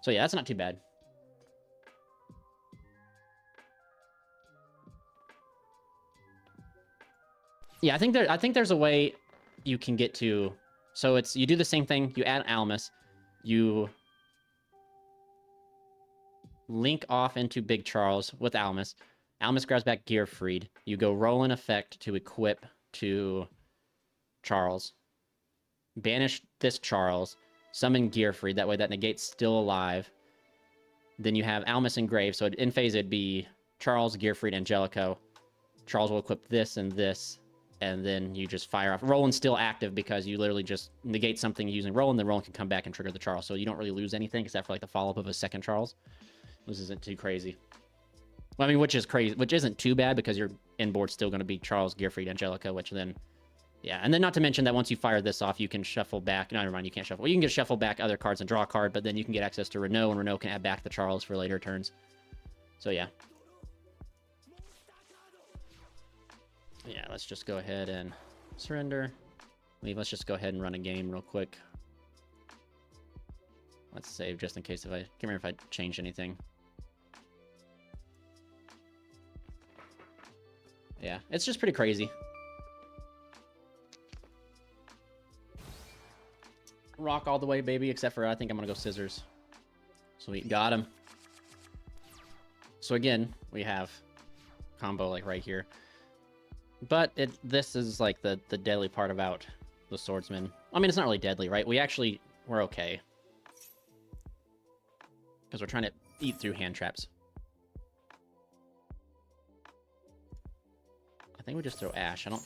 So, yeah, that's not too bad. Yeah, I think there's a way you can get to... so it's... you do the same thing. You add Almus. You link off into Big Charles with Almus. Almus grabs back Gearfried. You go roll an effect to equip to Charles. Banish this Charles. Summon Gearfried. That way that negate's still alive. Then you have Almus and Grave. So in phase it'd be Charles, Gearfried, Angelico. Charles will equip this and this. And then you just fire off. Roland's still active because you literally just negate something using Roland. Then Roland can come back and trigger the Charles. So you don't really lose anything except for like the follow-up of a second Charles. This isn't too crazy. Well, I mean, which is crazy. Which isn't too bad because your inboard's still going to be Charles, Gearfried, Angelica, which then... Yeah, and then not to mention that once you fire this off, you can shuffle back... No, never mind, you can't shuffle. Well, you can get shuffle back other cards and draw a card, but then you can get access to Renault, and Renault can add back the Charles for later turns. So, yeah. Yeah, let's just go ahead and surrender. Let's just go ahead and run a game real quick. Let's save just in case if I... Can't remember if I changed anything. Yeah, it's just pretty crazy. Rock all the way, baby, except for I think I'm gonna go scissors. Sweet, got him. So again, we have combo like right here. But this is like the deadly part about the swordsman. I mean, it's not really deadly, right? We're okay. Because we're trying to eat through hand traps. I think we just throw Ash. I don't...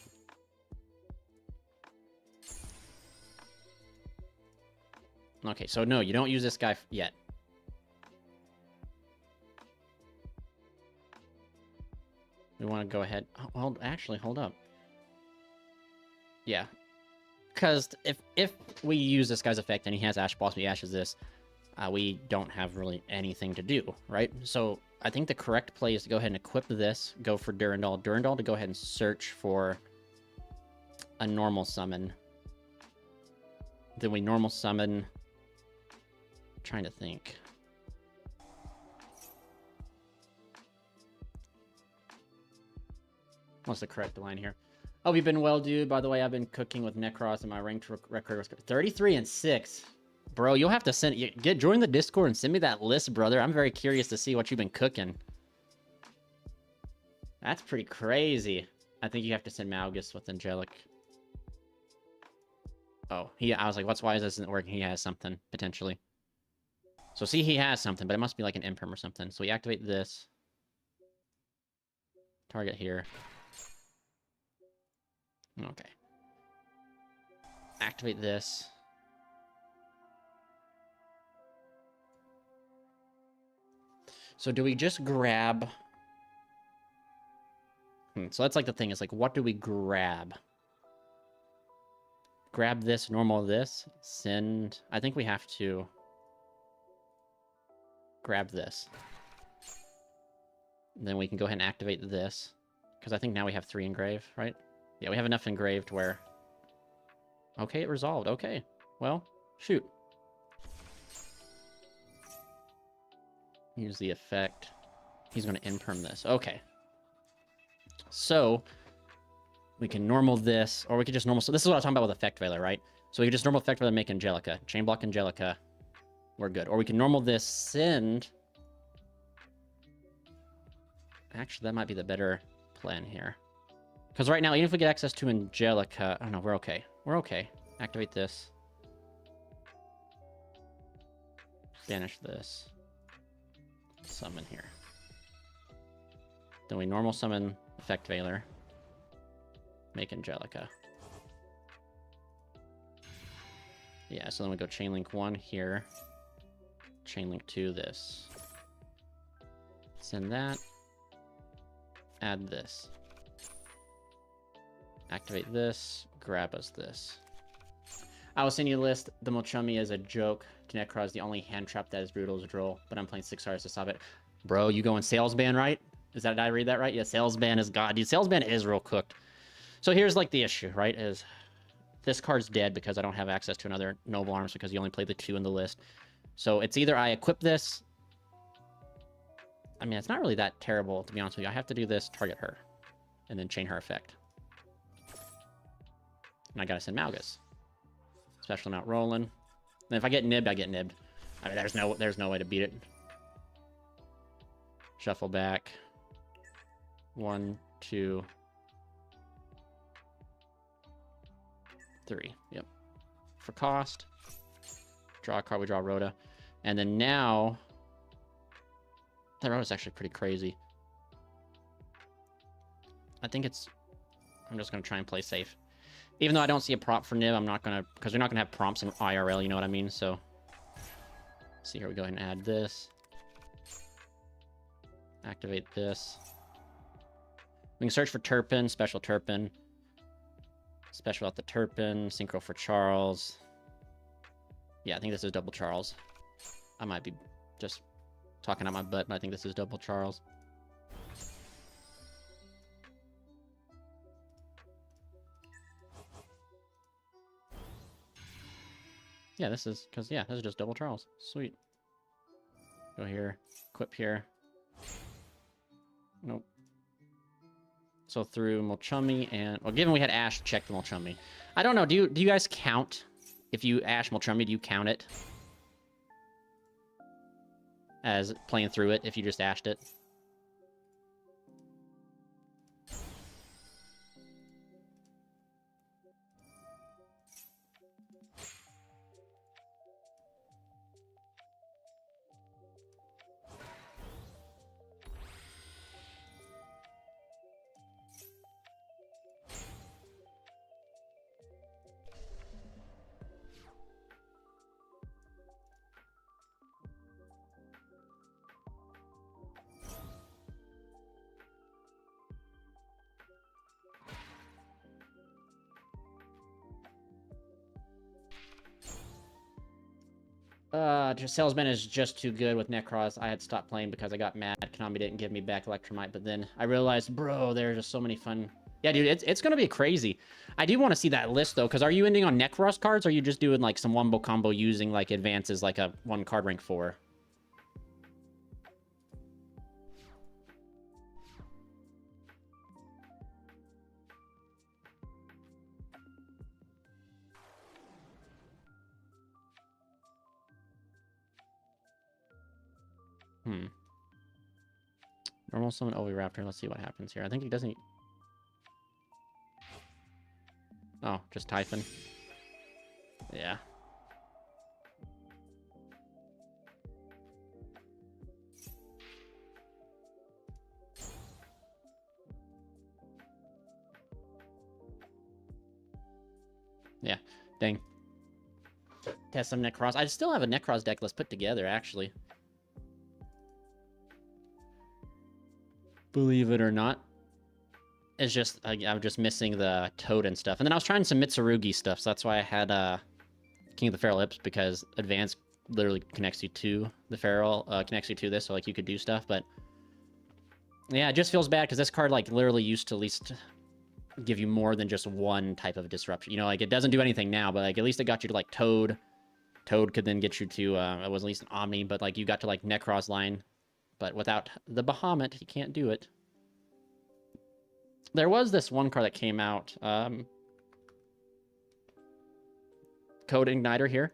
Okay, so no, you don't use this guy yet. We want to go ahead... Oh, well, actually, hold up. Yeah. Because if we use this guy's effect and he has Ash Blossom, he ashes this, we don't have really anything to do, right? So I think the correct play is to go ahead and equip this, go for Durandal. Durandal to go ahead and search for a normal summon. Then we normal summon... Trying to think. What's the correct line here? Oh, you've been well, dude. By the way, I've been cooking with Necros and my ranked record was 33-6. Bro, you'll have to join the Discord and send me that list, brother. I'm very curious to see what you've been cooking. That's pretty crazy. I think you have to send Malgus with Angelic. Oh, I was like, why is this isn't working? He has something, potentially. So see, he has something, but it must be like an imperm or something. So we activate this. Target here. Okay. Activate this. So do we just grab... So that's like the thing, is like, what do we grab? Grab this, normal this, send... I think we have to... grab this. Then we can go ahead and activate this. Because I think now we have 3 engraved, right? Yeah, we have enough engraved where... Okay, it resolved. Okay. Well, shoot. Use the effect. He's going to imperm this. Okay. So, we can normal this, or we could just normal... So this is what I was talking about with Effect Veiler, right? So we can just normal Effect Veiler and make Angelica. Chain block Angelica. We're good. Or we can normal this, send... Actually, that might be the better plan here. Because right now, even if we get access to Angelica... Oh, no, we're okay. We're okay. Activate this. Banish this. Summon here. Then we normal summon Effect Veiler. Make Angelica. Yeah, so then we go Chainlink 1 here. Chainlink 2 this. Send that. Add this. Activate this. Grab us this. I will send you a list. The Mochumi is a joke. Necro is the only hand trap that is brutal as a droll, but I'm playing 6 stars to stop it. Bro, you going sales ban, right? Did I read that right? Yeah, sales ban is god. Dude, sales ban is real cooked. So here's like the issue, right? Is this card's dead because I don't have access to another Noble Arms because you only play the 2 in the list. So it's either I equip this. I mean, it's not really that terrible, to be honest with you. I have to do this, target her, and then chain her effect. And I gotta send Malgus. Special amount Roland. And if I get nibbed, I get nibbed. I mean, there's no way to beat it. Shuffle back. 1, 2, 3. Yep. For cost. Draw a card, we draw Rhoda. And then now... That Rhoda's actually pretty crazy. I think it's... I'm just going to try and play safe. Even though I don't see a prop for Niv, I'm not going to... Because we're not going to have prompts in IRL, you know what I mean? So... See, here we go ahead and add this. Activate this. We can search for Turpin, special Turpin. Special out the Turpin, synchro for Charles. Yeah, I think this is double Charles. I might be just talking out my butt, but I think this is double Charles. Yeah, this is, because, yeah, this is just double Charles. Sweet. Go here, equip here. Nope. So through Molchummy and... Well, given we had Ash, check the Molchummy. I don't know, do you guys count? If you Ash Molchummy, do you count it as playing through it if you just Ashed it? Salesman is just too good with Necros. I had stopped playing because I got mad. Konami didn't give me back Electromite, but then I realized, bro, there's just so many fun... Yeah, dude, it's gonna be crazy. I do want to see that list, though, because are you ending on Necros cards, or are you just doing, like, some wombo combo using, like, advances, like a 1 card rank 4? Normal summon Oviraptor. Let's see what happens here. I think he doesn't... Oh, just Typhon. Yeah. Yeah, dang. Test some Necros. I still have a Necros deck list put together, actually. Believe it or not. It's just, I'm just missing the Toad and stuff. And then I was trying some Mitsurugi stuff, so that's why I had King of the Feral Lips, because Advance literally connects you to the Feral, connects you to this, so like you could do stuff, but... Yeah, it just feels bad, because this card like literally used to at least give you more than just one type of disruption. You know, like it doesn't do anything now, but like at least it got you to like Toad. Toad could then get you to, it was at least an Omni, but like you got to like Necros line. But without the Bahamut, you can't do it. There was this one card that came out. Code Igniter here.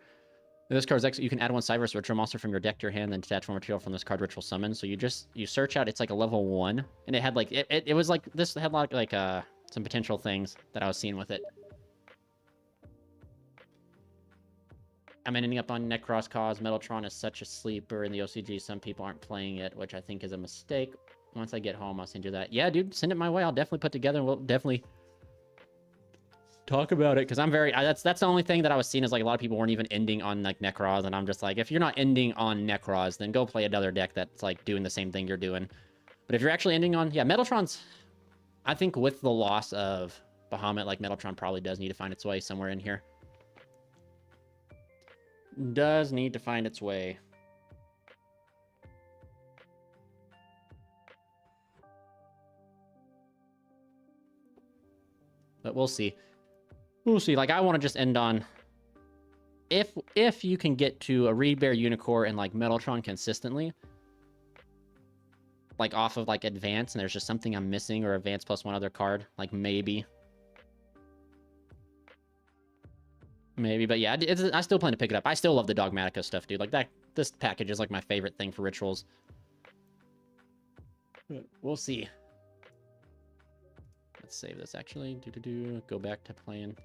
This card's actually, you can add 1 Cyberus Ritual Monster from your deck to your hand, then detach 1 material from this card Ritual Summon. So you search out, it's like a level 1. And it had like, it was like, this had like some potential things that I was seeing with it. I'm ending up on Necros Cause. Metaltron is such a sleeper in the OCG. Some people aren't playing it, which I think is a mistake. Once I get home, I'll send you that. Yeah, dude, send it my way. I'll definitely put together, and we'll definitely talk about it. Because I'm very... that's the only thing that I was seeing is like a lot of people weren't even ending on like Necros. And I'm just like, if you're not ending on Necros, then go play another deck that's like doing the same thing you're doing. But if you're actually ending on... Yeah, Metaltron's... I think with the loss of Bahamut, like Metaltron probably does need to find its way somewhere in here. Does need to find its way. But we'll see. We'll see. Like, I want to just end on... If you can get to a Reed Bear Unicorn and, like, Metaltron consistently, like, off of, like, Advance, and there's just something I'm missing, or Advance plus 1 other card, like, maybe... Maybe, but yeah, I still plan to pick it up. I still love the Dogmatica stuff, dude. Like, this package is, like, my favorite thing for rituals. We'll see. Let's save this actually. Go back to playing.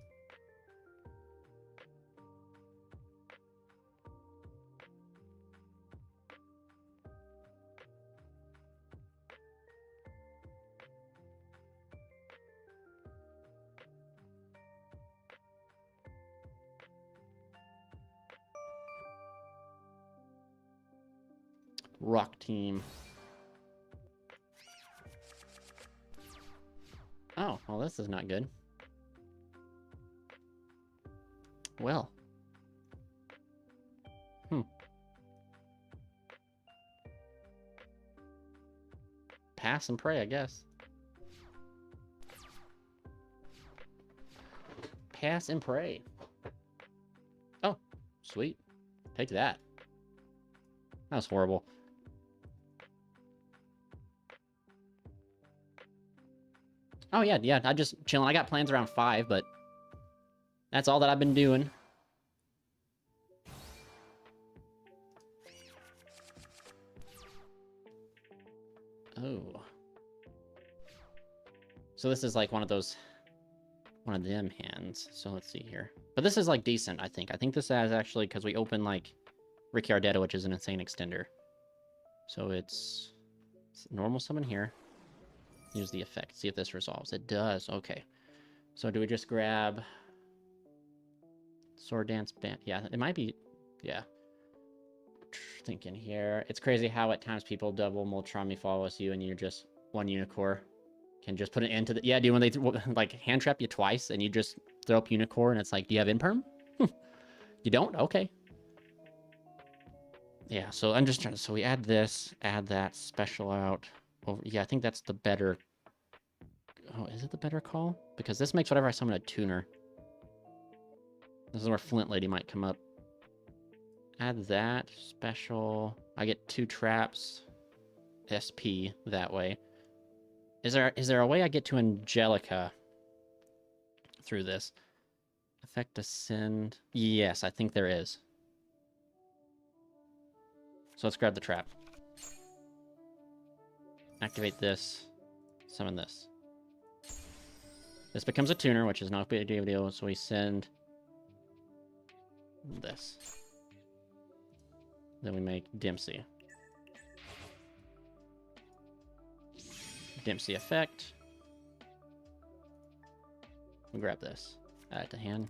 Rock team. Oh, well, this is not good. Well. Pass and pray, I guess. Pass and pray. Oh, sweet. Take that. That was horrible. Oh, yeah, I just chilling. I got plans around 5, but that's all that I've been doing. Oh. So this is like one of them hands. So let's see here. But this is like decent, I think. I think this has actually, because we open like Ricky Ardetta, which is an insane extender. So it's normal summon here. Use the effect. See if this resolves. It does. Okay. So do we just grab Sword Dance Band? Yeah, it might be. Yeah. Thinking here. It's crazy how at times people double Moltrami follows you and you're just one Unicorn. Can just put an end to the... Yeah, dude, when they like hand trap you twice and you just throw up Unicorn and it's like, do you have Imperm? You don't? Okay. Yeah, so I'm just trying to... So we add this, add that, special out. Over, yeah, I think that's the better... Oh, is it the better call? Because this makes whatever I summon a tuner. This is where Flint Lady might come up. Add that, special. I get 2 traps. SP that way. Is there a way I get to Angelica through this? Effect Ascend. Yes, I think there is. So let's grab the trap. Activate this. Summon this. This becomes a tuner, which is not a big deal, so we send this. Then we make Dempsey. Dempsey effect. We grab this. Add it to hand.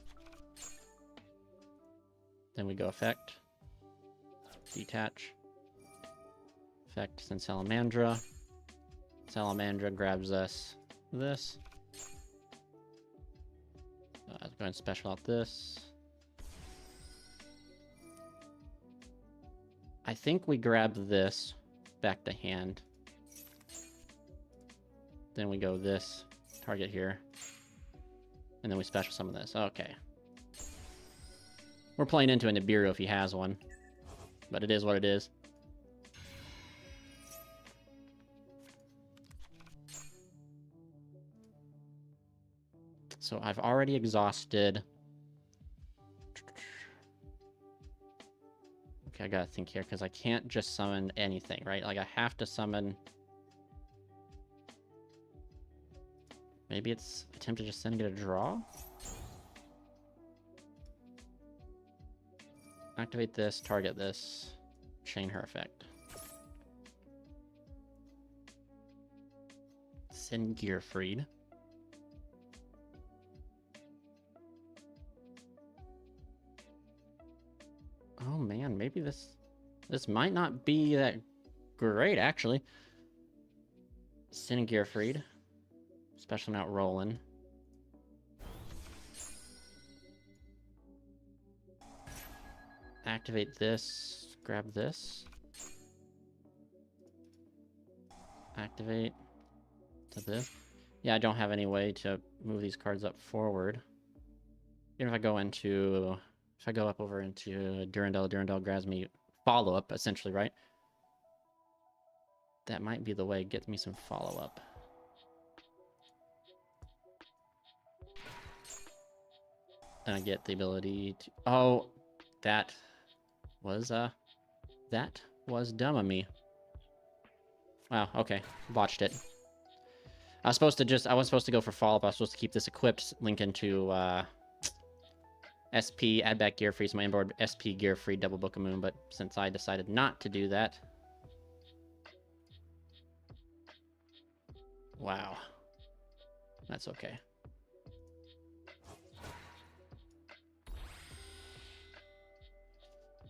Then we go effect. Detach. Effect, send Salamandra. Salamandra grabs us this. Let's go ahead and special out this. I think we grab this back to hand. Then we go this target here. And then we special summon this. Okay. We're playing into a Nibiru if he has one. But it is what it is. So I've already exhausted. Okay, I gotta think here, because I can't just summon anything, right? Like, I have to summon... Maybe it's attempt to just send and get a draw? Activate this, target this, chain her effect. Send Gearfried. Oh man, maybe this might not be that great, actually. Send Gearfried. Special out Roland. Activate this. Grab this. Activate to this. Yeah, I don't have any way to move these cards up forward. Even if I go into... If I go up over into Durandal grabs me follow-up, essentially, right? That might be the way. Get me some follow-up. And I get the ability to... Oh, that was dumb of me. Wow, okay. Botched it. I was supposed to go for follow-up. I was supposed to keep this equipped, link into SP, add back gear free, so my inboard SP gear free double Book of Moon, but since I decided not to do that. Wow. That's okay.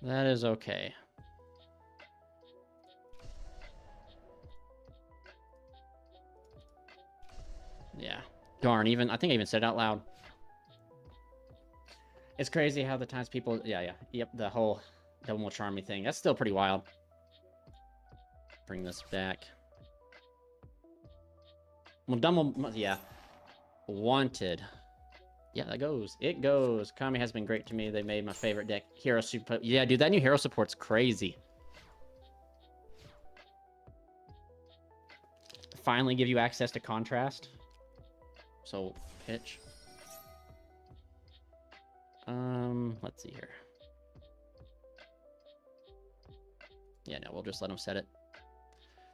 That is okay. Yeah. Darn, I think I even said it out loud. It's crazy how the times people... Yeah. Yep, the whole Double will Charm Me thing. That's still pretty wild. Bring this back. Well, Dumb... Yeah. Wanted. Yeah, that goes. It goes. Kami has been great to me. They made my favorite deck. Hero Super... Yeah, dude, that new hero support's crazy. Finally give you access to Contrast. So, pitch. Let's see here. Yeah, no, we'll just let him set it.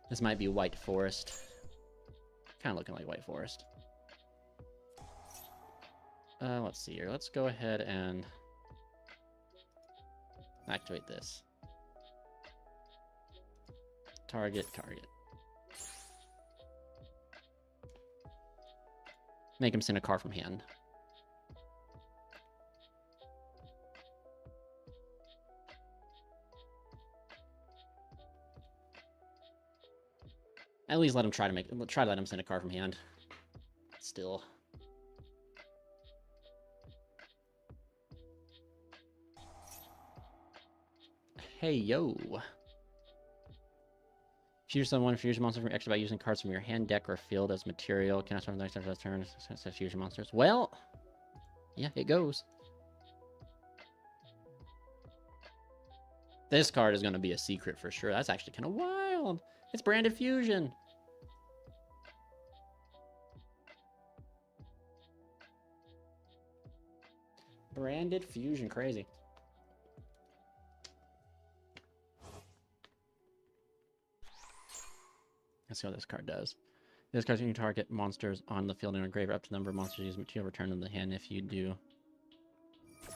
This might be White Forest. Kind of looking like White Forest. Let's see here. Let's go ahead and activate this. Target. Make him send a card from hand. At least let him try to let him send a card from hand. Still. Hey, yo. Fuse someone, fusion monster from extra by using cards from your hand, deck, or field as material. Cannot summon the next time turn. Says fusion monsters. Well, yeah, it goes. This card is going to be a secret for sure. That's actually kind of wild. It's Branded Fusion. Branded Fusion, crazy. Let's see what this card does. This card can target monsters on the field in a graveyard up to the number of monsters used material, return them to the hand if you do. So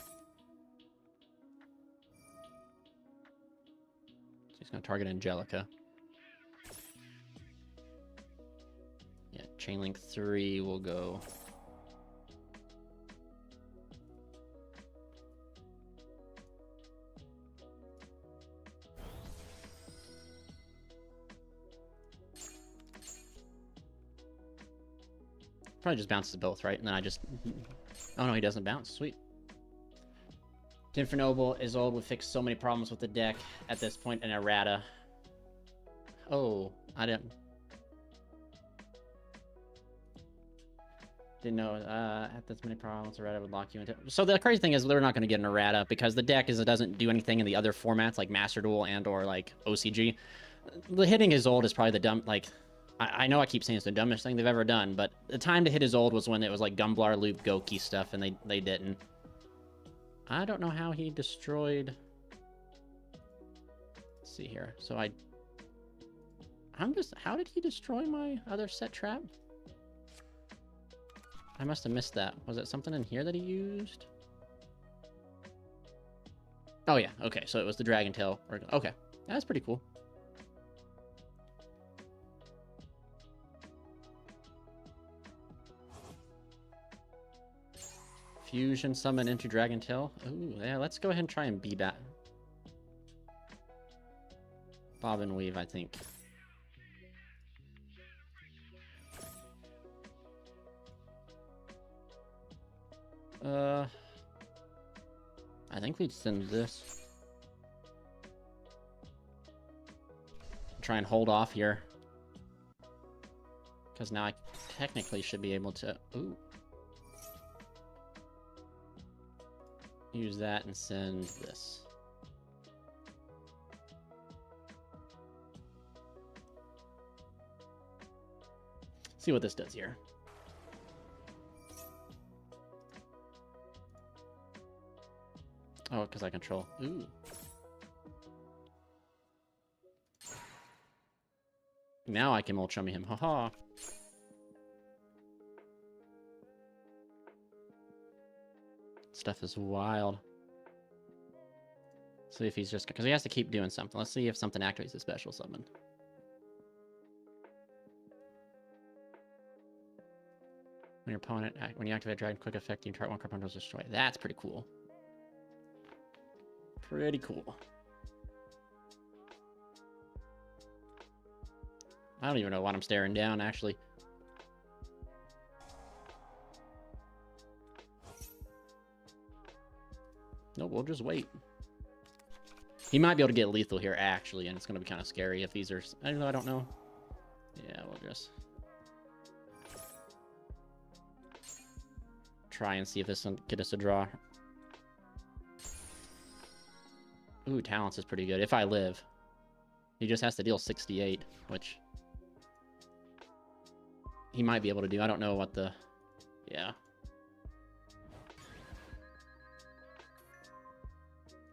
he's going to target Angelica. Yeah, Chainlink 3 will go. Probably just bounces both, right? And then I just... Oh no, he doesn't bounce. Sweet. Infernoble Isolde would fix so many problems with the deck at this point, and Errata. Oh, I didn't know at this many problems Errata would lock you into. So the crazy thing is they're not going to get an Errata because the deck doesn't do anything in the other formats like Master Duel and or like OCG. The hitting Isolde is probably the dumb I know I keep saying it's the dumbest thing they've ever done, but the time to hit Isolde was when it was like Gumblar, Loop, Goki stuff, and they didn't. I don't know how he destroyed... Let's see here. So how did he destroy my other set trap? I must have missed that. Was it something in here that he used? Oh yeah, okay, so it was the Dragon Tail. Okay, that's pretty cool. Fusion summon into Dragon Tail. Ooh, yeah, let's go ahead and try and be that. Bob and Weave, I think. I think we'd send this. Try and hold off here. Because now I technically should be able to... Ooh. Use that and send this. See what this does here. Oh, because I control. Ooh. Now I can Molchummy him. Haha. stuff is wild. See if he's just... Because he has to keep doing something. Let's see if something activates the special summon. When your opponent... When you activate Dragon Quick Effect, you try one card was destroyed. That's pretty cool. Pretty cool. I don't even know what I'm staring down, actually. Nope, we'll just wait. He might be able to get lethal here, actually, and it's going to be kind of scary if these are... I don't know. Yeah, we'll just... try and see if this will get us a draw. Ooh, Talents is pretty good. If I live. He just has to deal 68, which... he might be able to do. I don't know what the... Yeah.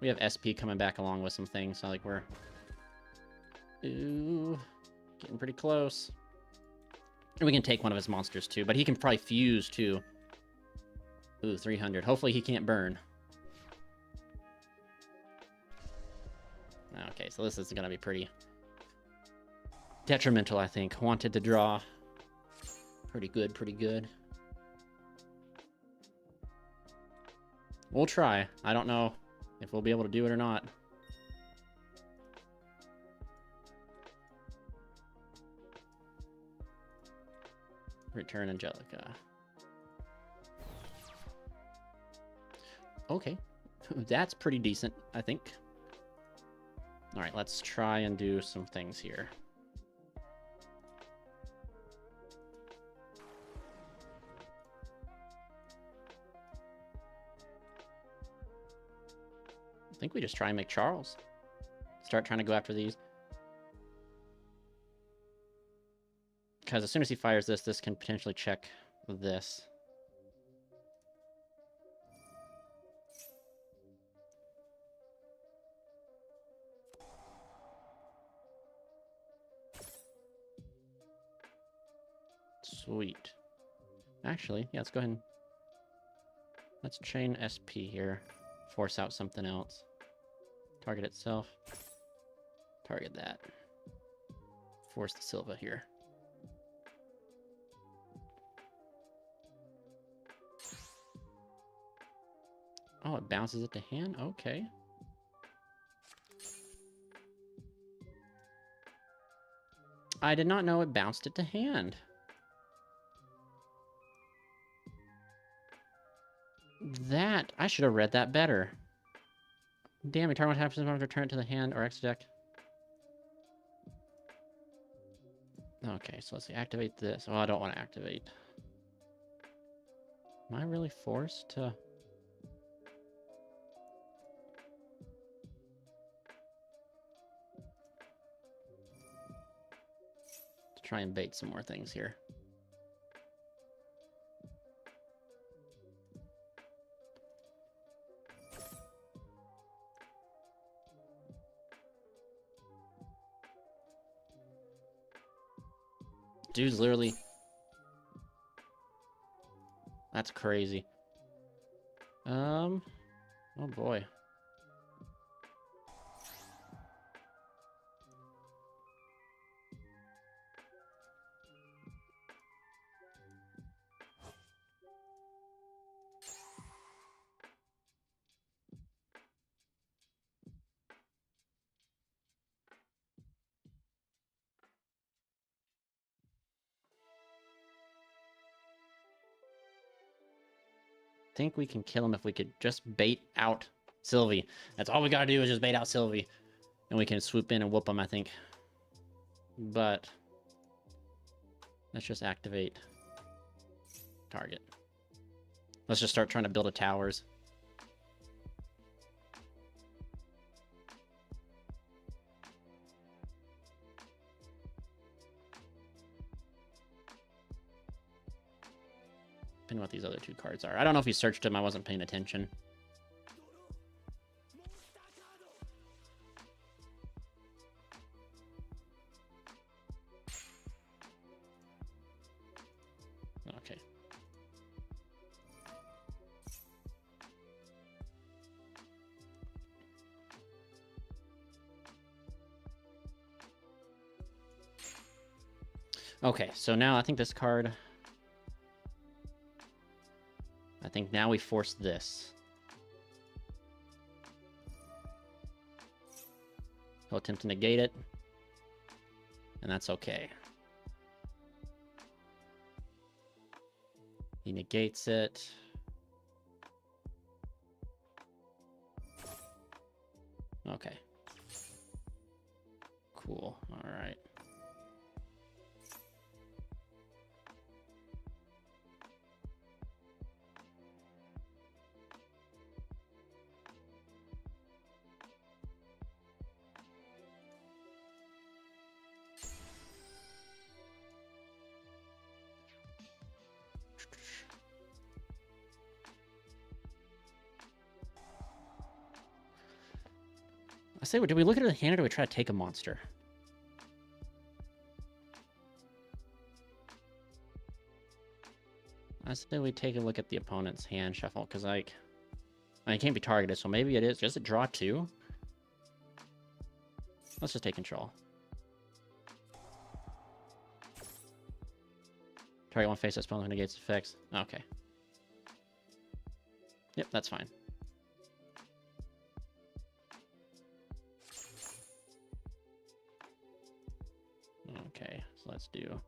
We have SP coming back along with some things, so like we're... Ooh, getting pretty close. And we can take one of his monsters too, but he can probably fuse too. Ooh, 300. Hopefully he can't burn. Okay, so this is gonna be pretty detrimental, I think. Wanted to draw. Pretty good, pretty good. We'll try. I don't know if we'll be able to do it or not. Return Angelica. Okay. That's pretty decent, I think. Alright, let's try and do some things here. I think we just try and make Charles. Start trying to go after these. Because as soon as he fires this, this can potentially check this. Sweet. Actually, yeah, let's go ahead and... let's chain SP here. Force out something else. Target itself. Target that. Force the Silva here. Oh, it bounces it to hand? Okay. I did not know it bounced it to hand. That... I should have read that better. Damn, you target what happens when you return it to the hand or extra deck. Okay, so let's see. Activate this. Oh, I don't want to activate. Am I really forced to... try and bait some more things here. Dude's literally... that's crazy. Oh boy. Think we can kill him if we could just bait out Sylvie. That's all we gotta do is just bait out Sylvie. And we can swoop in and whoop him, I think. But... let's just activate... target. Let's just start trying to build a towers. What these other two cards are. I don't know if he searched them. I wasn't paying attention. Okay. Okay, so now I think this card... I think now we force this. He'll attempt to negate it. And that's okay. He negates it. Okay. Cool. All right. I say, do we look at the hand or do we try to take a monster? I say we take a look at the opponent's hand shuffle, because, like... I mean, it can't be targeted, so maybe it is. Does it draw 2? Let's just take control. Target one face that spell negates effects. Okay. Yep, that's fine. Okay, so let's do...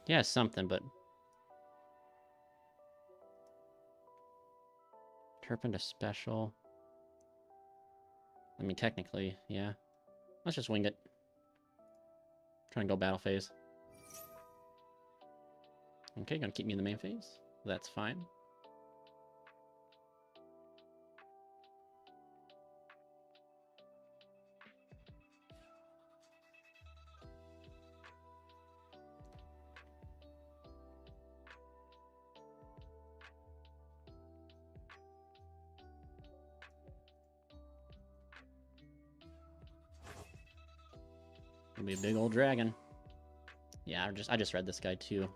Yeah, something, but... Turpin to special. I mean, technically, yeah. Let's just wing it. Try and go battle phase. Okay, gonna keep me in the main phase. That's fine. It'll be a big old dragon. Yeah, I just read this guy too.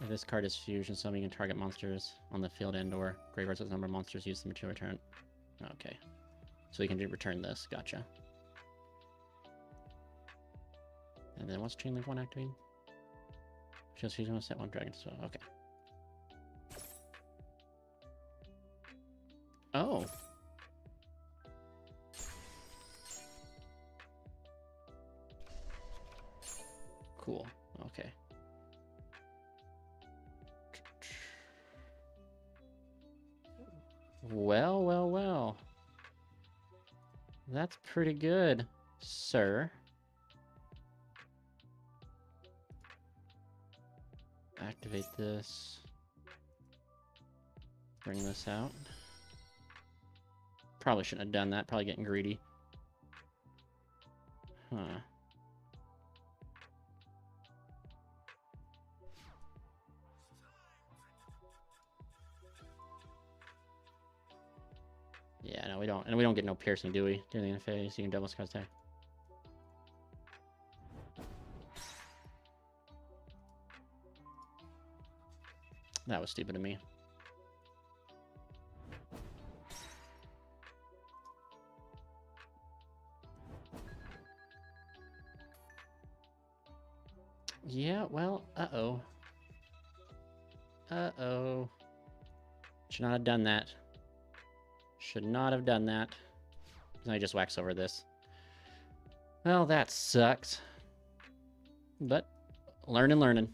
If this card is fusion, summoning and target monsters on the field and or graveyards with the number of monsters used them to return. Okay. So we can return this. Gotcha. And then what's Chain Link 1 activating? Just fusion will set 1 dragon. So okay. Oh. Cool. Okay. Well, well, well. That's pretty good, sir. Activate this. Bring this out. Probably shouldn't have done that. Probably getting greedy. Huh. Yeah, no, we don't. And we don't get no piercing, do we? During the phase, you can double card attack. That was stupid of me. Yeah, well, uh-oh. Uh-oh. Should not have done that. Should not have done that. I just wax over this. Well, that sucks. But, learning.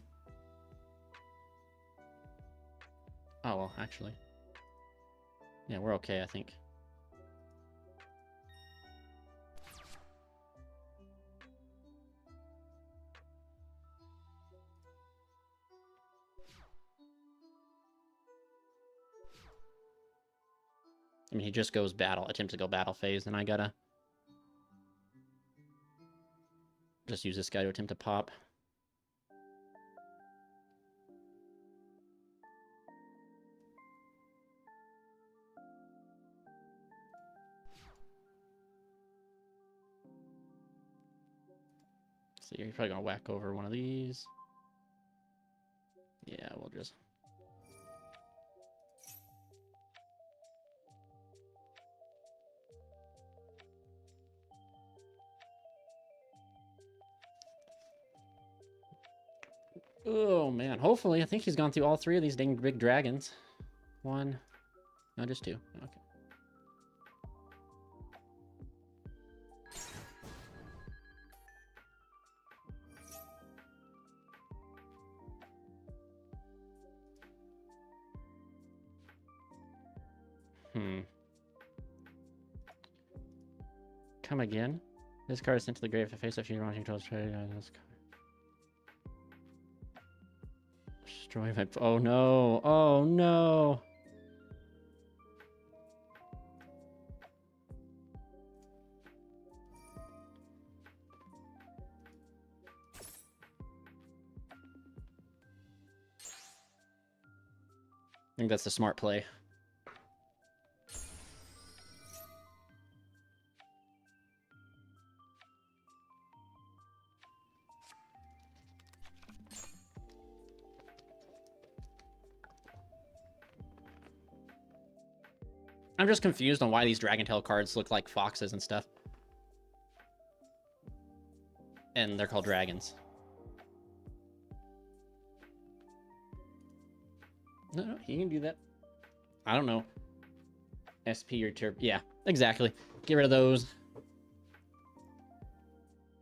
Oh, well, actually. Yeah, we're okay, I think. I mean, he just goes attempt to go battle phase, and I gotta just use this guy to attempt to pop. So you're probably gonna whack over one of these. Yeah, we'll just... Oh, man. Hopefully, I think he's gone through all 3 of these dang big dragons. 1. No, just 2. Okay. Come again? This card is sent to the grave to face up. You're launching controls. Trade on this card. Destroy my... Oh, no. Oh, no. I think that's the smart play. I'm just confused on why these Dragontail cards look like foxes and stuff. And they're called dragons. No, he can do that. I don't know. SP or Turb. Yeah, exactly. Get rid of those. I'm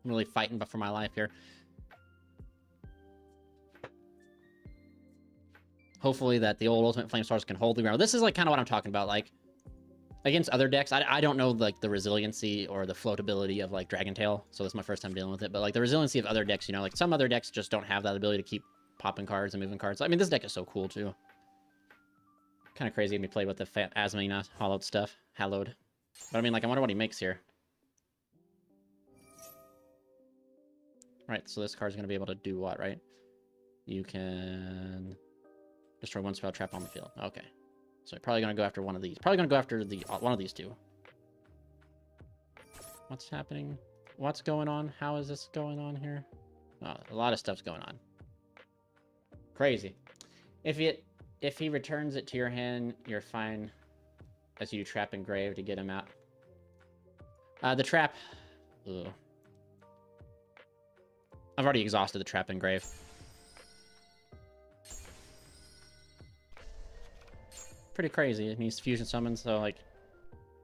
really fighting for my life here. Hopefully that the old Ultimate Flamestars can hold the ground. This is like kind of what I'm talking about. Like, against other decks, I don't know like the resiliency or the floatability of like Dragontail, so this is my first time dealing with it. But like the resiliency of other decks, you know, like some other decks just don't have that ability to keep popping cards and moving cards. I mean, this deck is so cool too. Kind of crazy to be played with the Asmina hollowed stuff, hallowed. But I mean, like, I wonder what he makes here. Right, so this card's gonna be able to do what, right? You can destroy 1 spell trap on the field. Okay. So you're probably gonna go after one of these. Probably gonna go after the one of these 2. What's happening? What's going on? How is this going on here? Oh, a lot of stuff's going on. Crazy. If he returns it to your hand, you're fine as you trap Engrave to get him out. The trap... Ugh. I've already exhausted the trap Engrave. Pretty crazy. It needs fusion summons, so like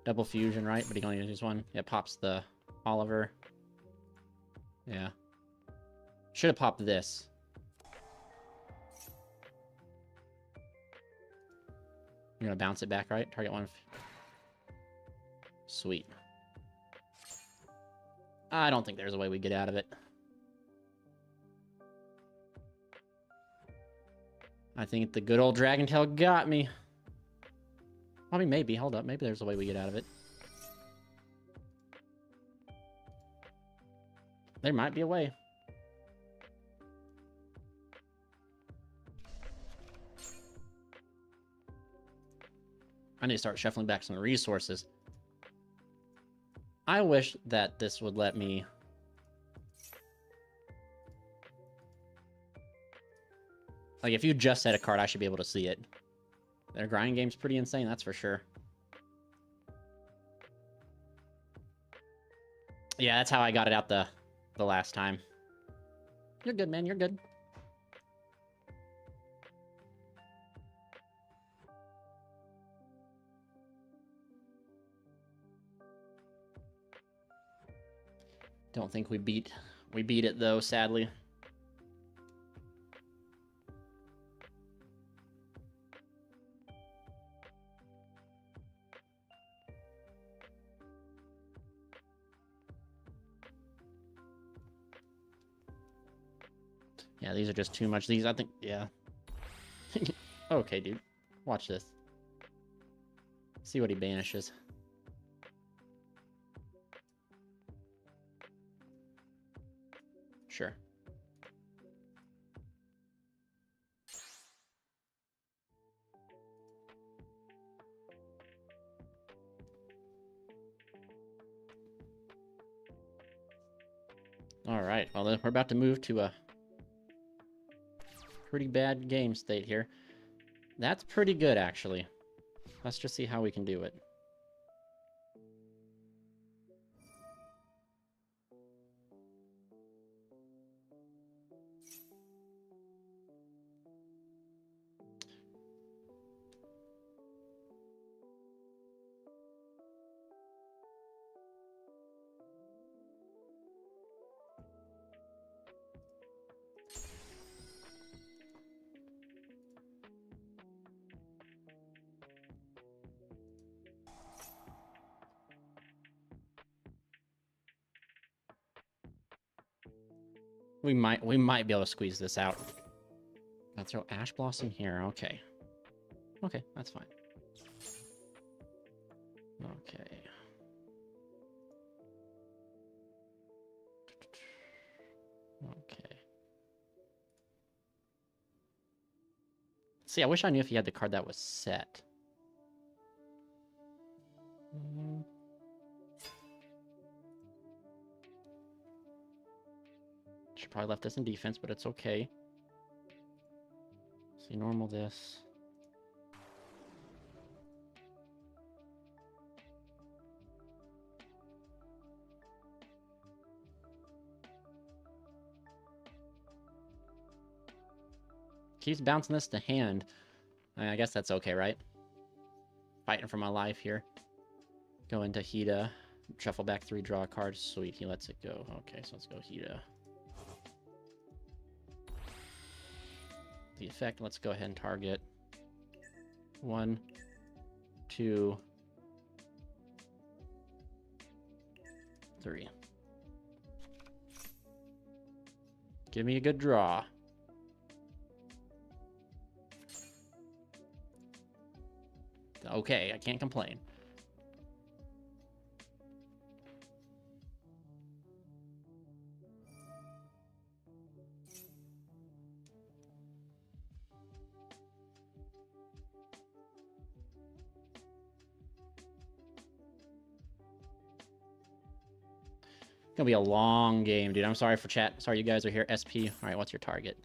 double fusion, right? But he can only use 1. Yeah, pops the Oliver. Yeah. Should have popped this. You're gonna bounce it back, right? Target 1. Sweet. I don't think there's a way we get out of it. I think the good old Dragontail got me. I mean, maybe. Hold up. Maybe there's a way we get out of it. There might be a way. I need to start shuffling back some resources. I wish that this would let me... Like, if you just set a card, I should be able to see it. Their grind game's pretty insane, that's for sure. Yeah, that's how I got it out the last time. You're good, man. You're good. Don't think we beat it though, sadly. Yeah, these are just too much. These, I think, yeah. Okay, dude. Watch this. See what he banishes. Sure. All right. well then we're about to move to a pretty bad game state here. That's pretty good, actually. Let's just see how we can do it. We might be able to squeeze this out. I'll throw Ash Blossom here. Okay. Okay, that's fine. Okay. Okay. See, I wish I knew if he had the card that was set. Should probably left this in defense, but it's okay. See, normal this. Keeps bouncing this to hand. I guess that's okay, right? Fighting for my life here. Go into Hida. Shuffle back 3, draw a card. Sweet, he lets it go. Okay, so let's go Hida. The effect, let's go ahead and target 1, 2, 3. Give me a good draw. Okay, I can't complain. Gonna be a long game, dude. I'm sorry for chat. Sorry you guys are here. SP. All right, what's your target?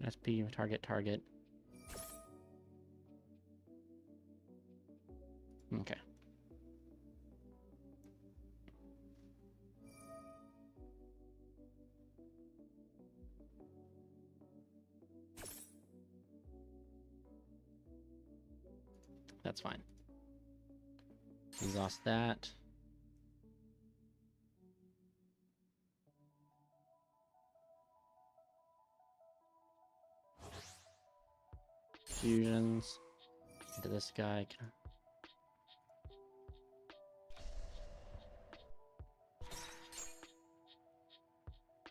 SP, target. Okay. That's fine. Exhaust that. Fusions into this guy.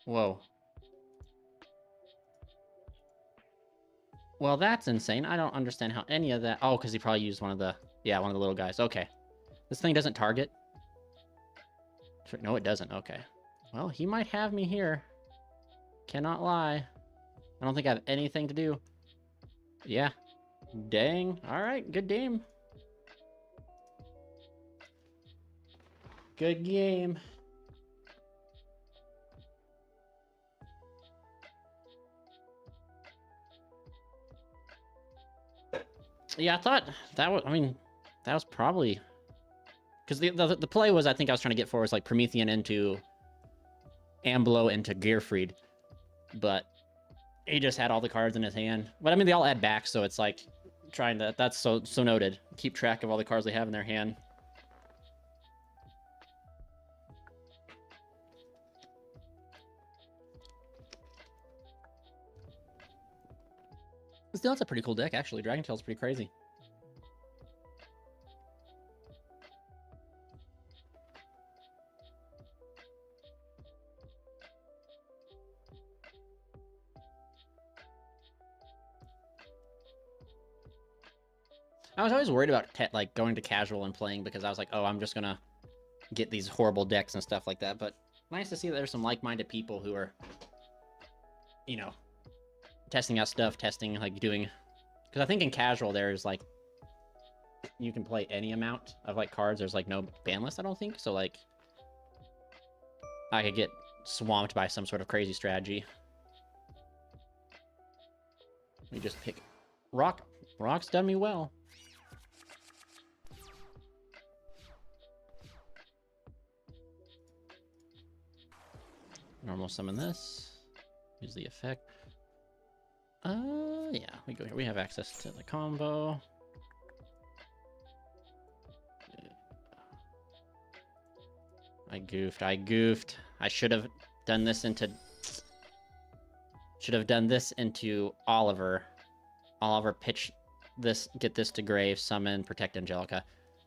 Whoa. Well, that's insane. I don't understand how any of that... Oh, because he probably used one of the... Yeah, one of the little guys. Okay. This thing doesn't target? No, it doesn't. Okay. Well, he might have me here. Cannot lie. I don't think I have anything to do. Yeah. Dang. Alright, good game. Good game. Yeah, I thought that was... I mean, that was probably... Because the play was, I think I was trying to get for was like Promethean into Amblo into Gearfried. But he just had all the cards in his hand. But I mean, they all add back, so it's like trying to... That's so noted. Keep track of all the cards they have in their hand. Still, that's a pretty cool deck, actually. Dragon Tail's pretty crazy. I was always worried about like going to casual and playing because I was like, oh, I'm just gonna get these horrible decks and stuff like that. But nice to see that there's some like-minded people who are, you know, testing out stuff, testing, like, doing... Because I think in casual there's, like, you can play any amount of, like, cards. There's, like, no ban list, I don't think. So, like, I could get swamped by some sort of crazy strategy. We just pick Rock. Rock's done me well. Normal summon this. Use the effect. Yeah, we go here. We have access to the combo. I goofed. I should have done this into... Oliver. Oliver pitch this, get this to Grave, summon, protect Angelica.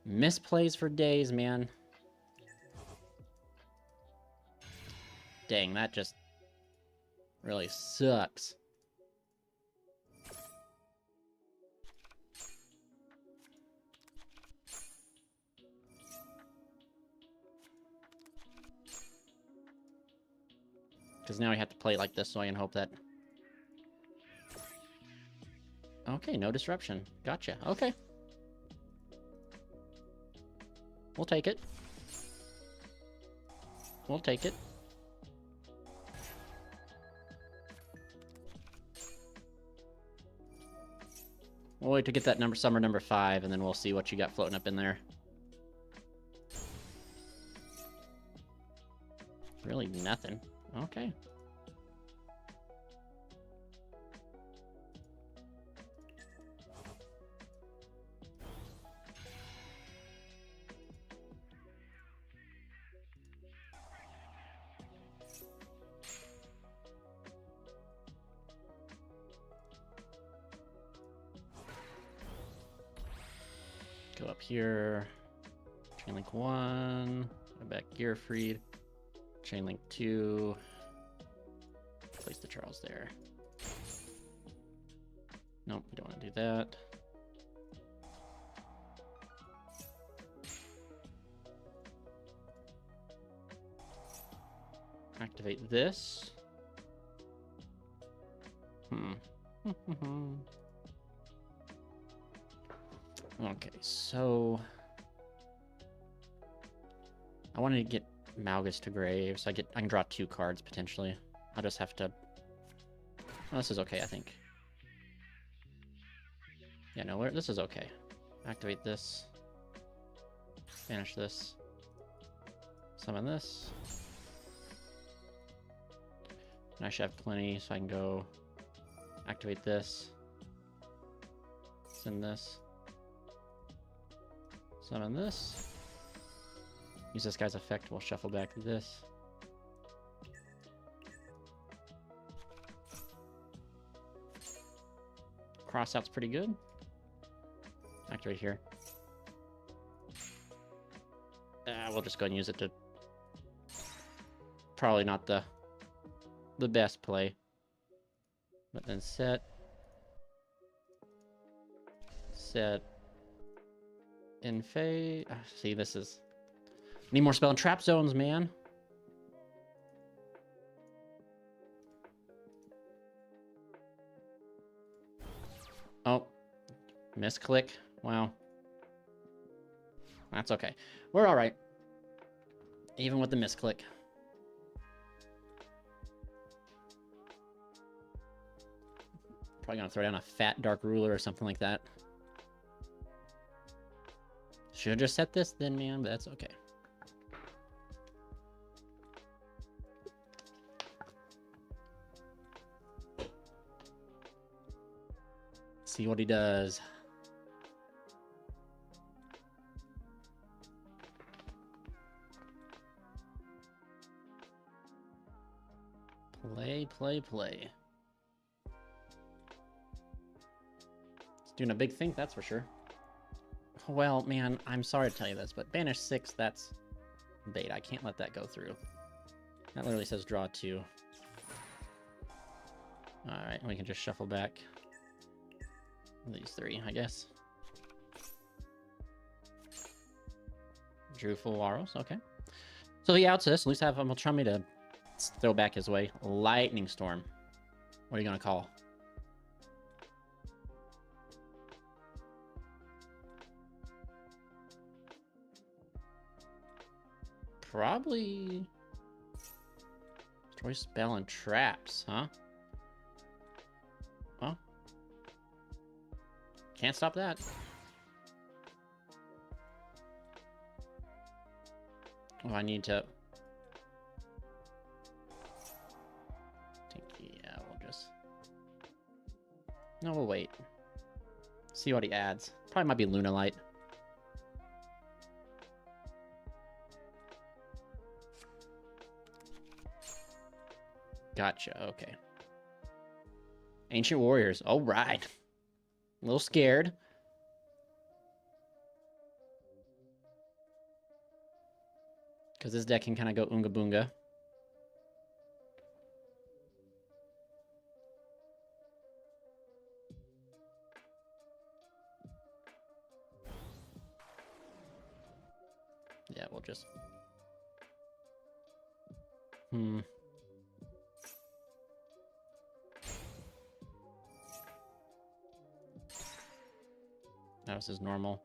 Misplays for days, man. Dang, that just really sucks. Because now we have to play like this way and hope that... Okay, no disruption. Gotcha. Okay. We'll take it. We'll take it. We'll wait to get that summer number 5, and then we'll see what you got floating up in there. Really nothing. Okay. Go up here. Chainlink 1. Go back Gearfried. Chainlink 2. Place the Charles there. Nope, we don't want to do that. Activate this. Okay, so... I wanted to get Malgus to Grave, so I can draw 2 cards, potentially. I'll just have to... Oh, this is okay, I think. Yeah, no, this is okay. Activate this. Banish this. Summon this. And I should have plenty, so I can go... Activate this. Send this. Summon this. Use this guy's effect, we'll shuffle back this. Crossout's pretty good. Activate here. We'll just go and use it to... Probably not the best play. But then set. Set. In phase. See, this is... Need more spell and trap zones, man. Oh. Misclick. Wow. That's okay. We're alright. Even with the misclick. Probably gonna throw down a fat Dark Ruler or something like that. Should've just set this then, man, but that's okay. See what he does. Play. It's doing a big thing, that's for sure. Well, man, I'm sorry to tell you this, but Banish 6, that's bait. I can't let that go through. That literally says draw 2. Alright, we can just shuffle back these 3, I guess. Drew Fulwaros, okay. So he outs this. At least I have Molchummy to throw back his way. Lightning Storm. What are you going to call? Probably... Destroy Spell and Traps, huh? Well... Can't stop that. Oh, I need to... Yeah, we'll just... No, we'll wait. See what he adds. Probably might be Lunalight. Gotcha, okay. Ancient Warriors, alright. A little scared. Because this deck can kind of go Oonga Boonga. Yeah, we'll just... That was his normal.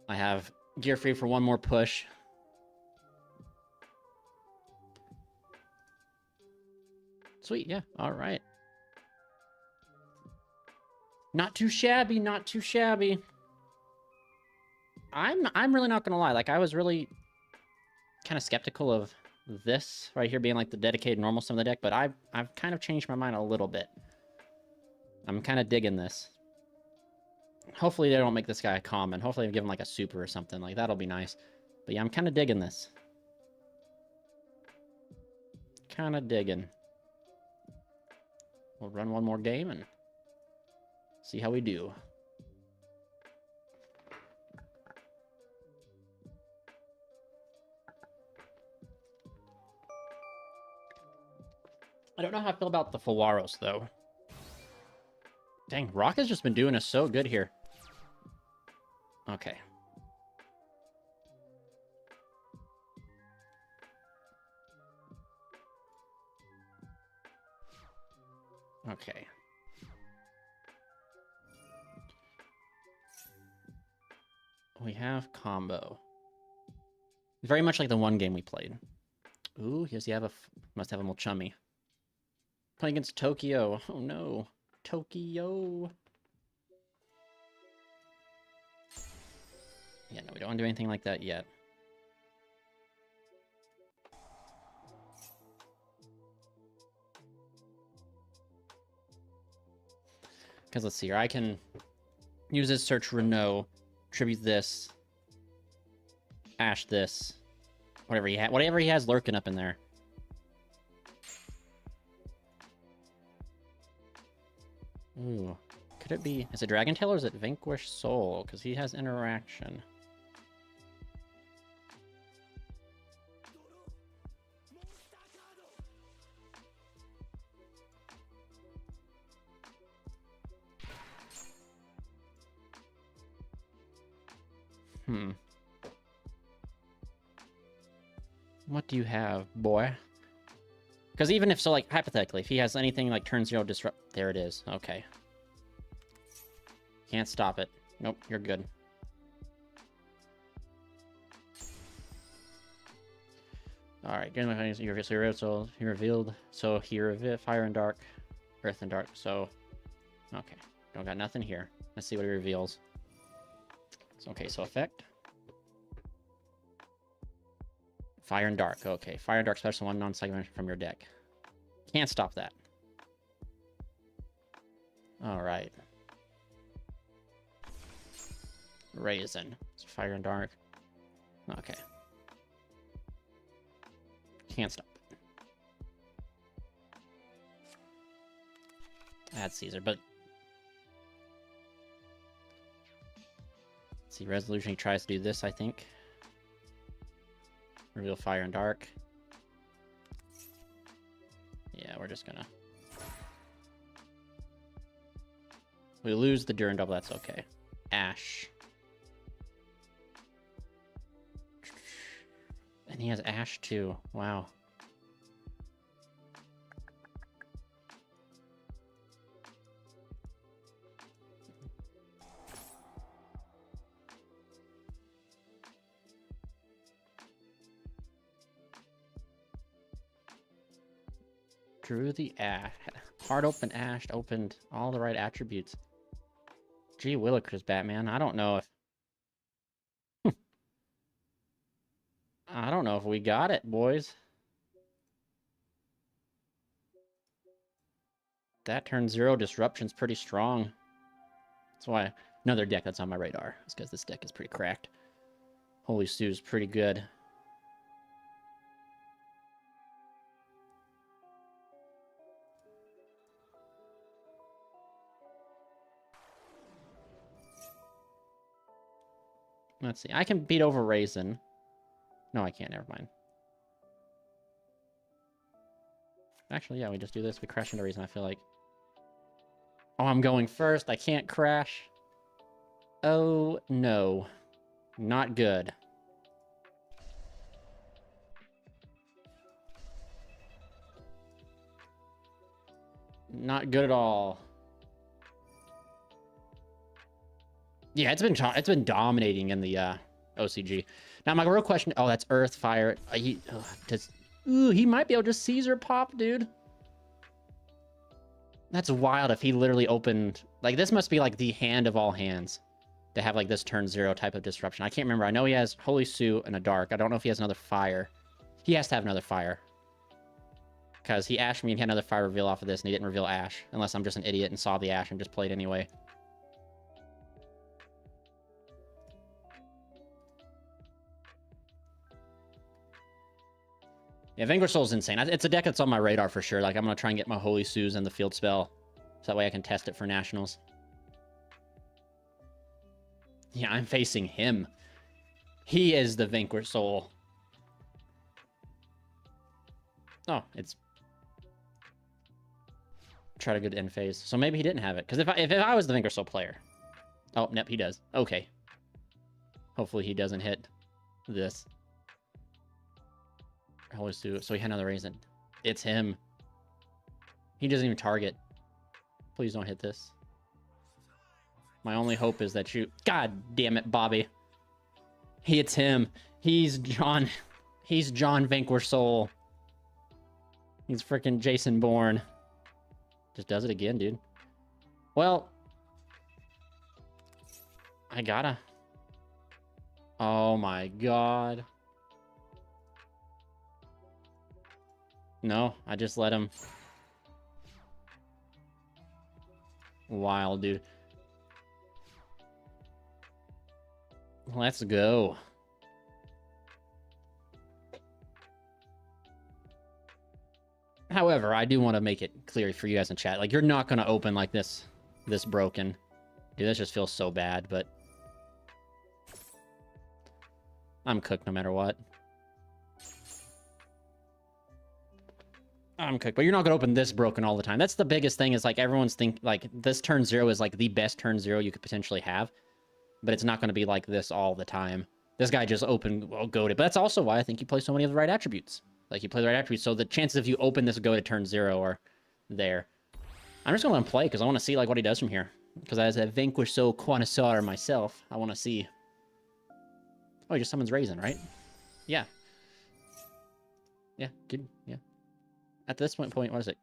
I have Gear Free for one more push. Sweet, yeah, alright. Not too shabby, not too shabby. I'm really not gonna lie, like I was really kind of skeptical of this right here being like the dedicated normal sim of the deck, but I've kind of changed my mind a little bit. I'm kind of digging this. Hopefully they don't make this guy a common. Hopefully they give him like a super or something. Like that'll be nice. But yeah, I'm kind of digging this. Kind of digging. We'll run one more game and see how we do. I don't know how I feel about the Fulwaros, though. Dang, Rock has just been doing us so good here. Okay. Okay. We have combo. Very much like the one game we played. Ooh, does he have a... Must have a Molchummy. Playing against Tokyo. Oh no. Tokyo. Yeah, no, we don't want to do anything like that yet. Because let's see here. I can use this, search Renault, tribute this, Ash this, whatever he has lurking up in there. Ooh, could it be? Is it Dragon Tail or is it Vanquish Soul? Because he has interaction. What do you have, boy? Because even if so, like, hypothetically, if he has anything like turn 0 disrupt... There it is. Okay. Can't stop it. Nope, you're good. Alright, getting my you revealed. So he revealed Fire and Dark, Earth and Dark. So, okay. Don't got nothing here. Let's see what he reveals. So, okay, so effect. Fire and Dark. Okay, Fire and Dark special one non-segment from your deck. Can't stop that. Alright. Raisin. It's Fire and Dark. Okay. Can't stop it. Add Caesar, but... Let's see, Resolution, he tries to do this, I think. Reveal Fire and Dark. Yeah, we're just gonna... We lose the Durandal, that's okay. Ash. And he has Ash too. Wow. Drew the Ash. Hard open Ash opened all the right attributes. Gee willikers, Batman. I don't know if... I don't know if we got it, boys. That turn 0 disruption's pretty strong. That's why another deck that's on my radar. It's because this deck is pretty cracked. Holy Sue's pretty good. Let's see. I can beat over Raisin. No, I can't. Never mind. Actually, yeah, we just do this. We crash into Raisin, I feel like. Oh, I'm going first. I can't crash. Oh, no. Not good. Not good at all. Yeah, it's been dominating in the OCG. Now my real question. Oh, that's Earth Fire. He might be able to just Caesar pop, dude. That's wild. If he literally opened like this, must be like the hand of all hands to have like this turn 0 type of disruption. I can't remember. I know he has Holy Suit and a Dark. I don't know if he has another Fire. He has to have another Fire. Because he Ashed me and he had another Fire reveal off of this, and he didn't reveal Ash. Unless I'm just an idiot and saw the Ash and just played anyway. Yeah, Vanquish Soul's insane. It's a deck that's on my radar for sure. Like, I'm going to try and get my Holy Sues and the Field Spell. So that way I can test it for Nationals. Yeah, I'm facing him. He is the Vanquish Soul. Oh, it's... Try to go to end phase. So maybe he didn't have it. Because if I was the Vanquish Soul player... Oh, nope, he does. Okay. Hopefully he doesn't hit this. Holy Suit. So he had another Raisin. It's him. He doesn't even target. Please don't hit this. My only hope is that you... God damn it, Bobby. It's him. He's John... He's John Vanquish Soul. He's freaking Jason Bourne. Just does it again, dude. Well... I gotta... Oh my god. No, I just let him... Wild, dude. Let's go. However, I do want to make it clear for you guys in chat. Like, you're not going to open like this broken. Dude, this just feels so bad, but... I'm cooked no matter what. I'm cooked, but you're not gonna open this broken all the time. That's the biggest thing, is like everyone's like this turn 0 is like the best turn 0 you could potentially have, but it's not gonna be like this all the time. This guy just opened goated, but that's also why I think you play so many of the right attributes. Like, you play the right attributes, so the chances of you open this go to turn 0 are there. I'm just gonna let him play because I want to see like what he does from here. Because as a Vanquish Soul connoisseur myself, I want to see. Oh, he just summons Raisin, right? Yeah. Yeah, good. Yeah. At this point, what is it?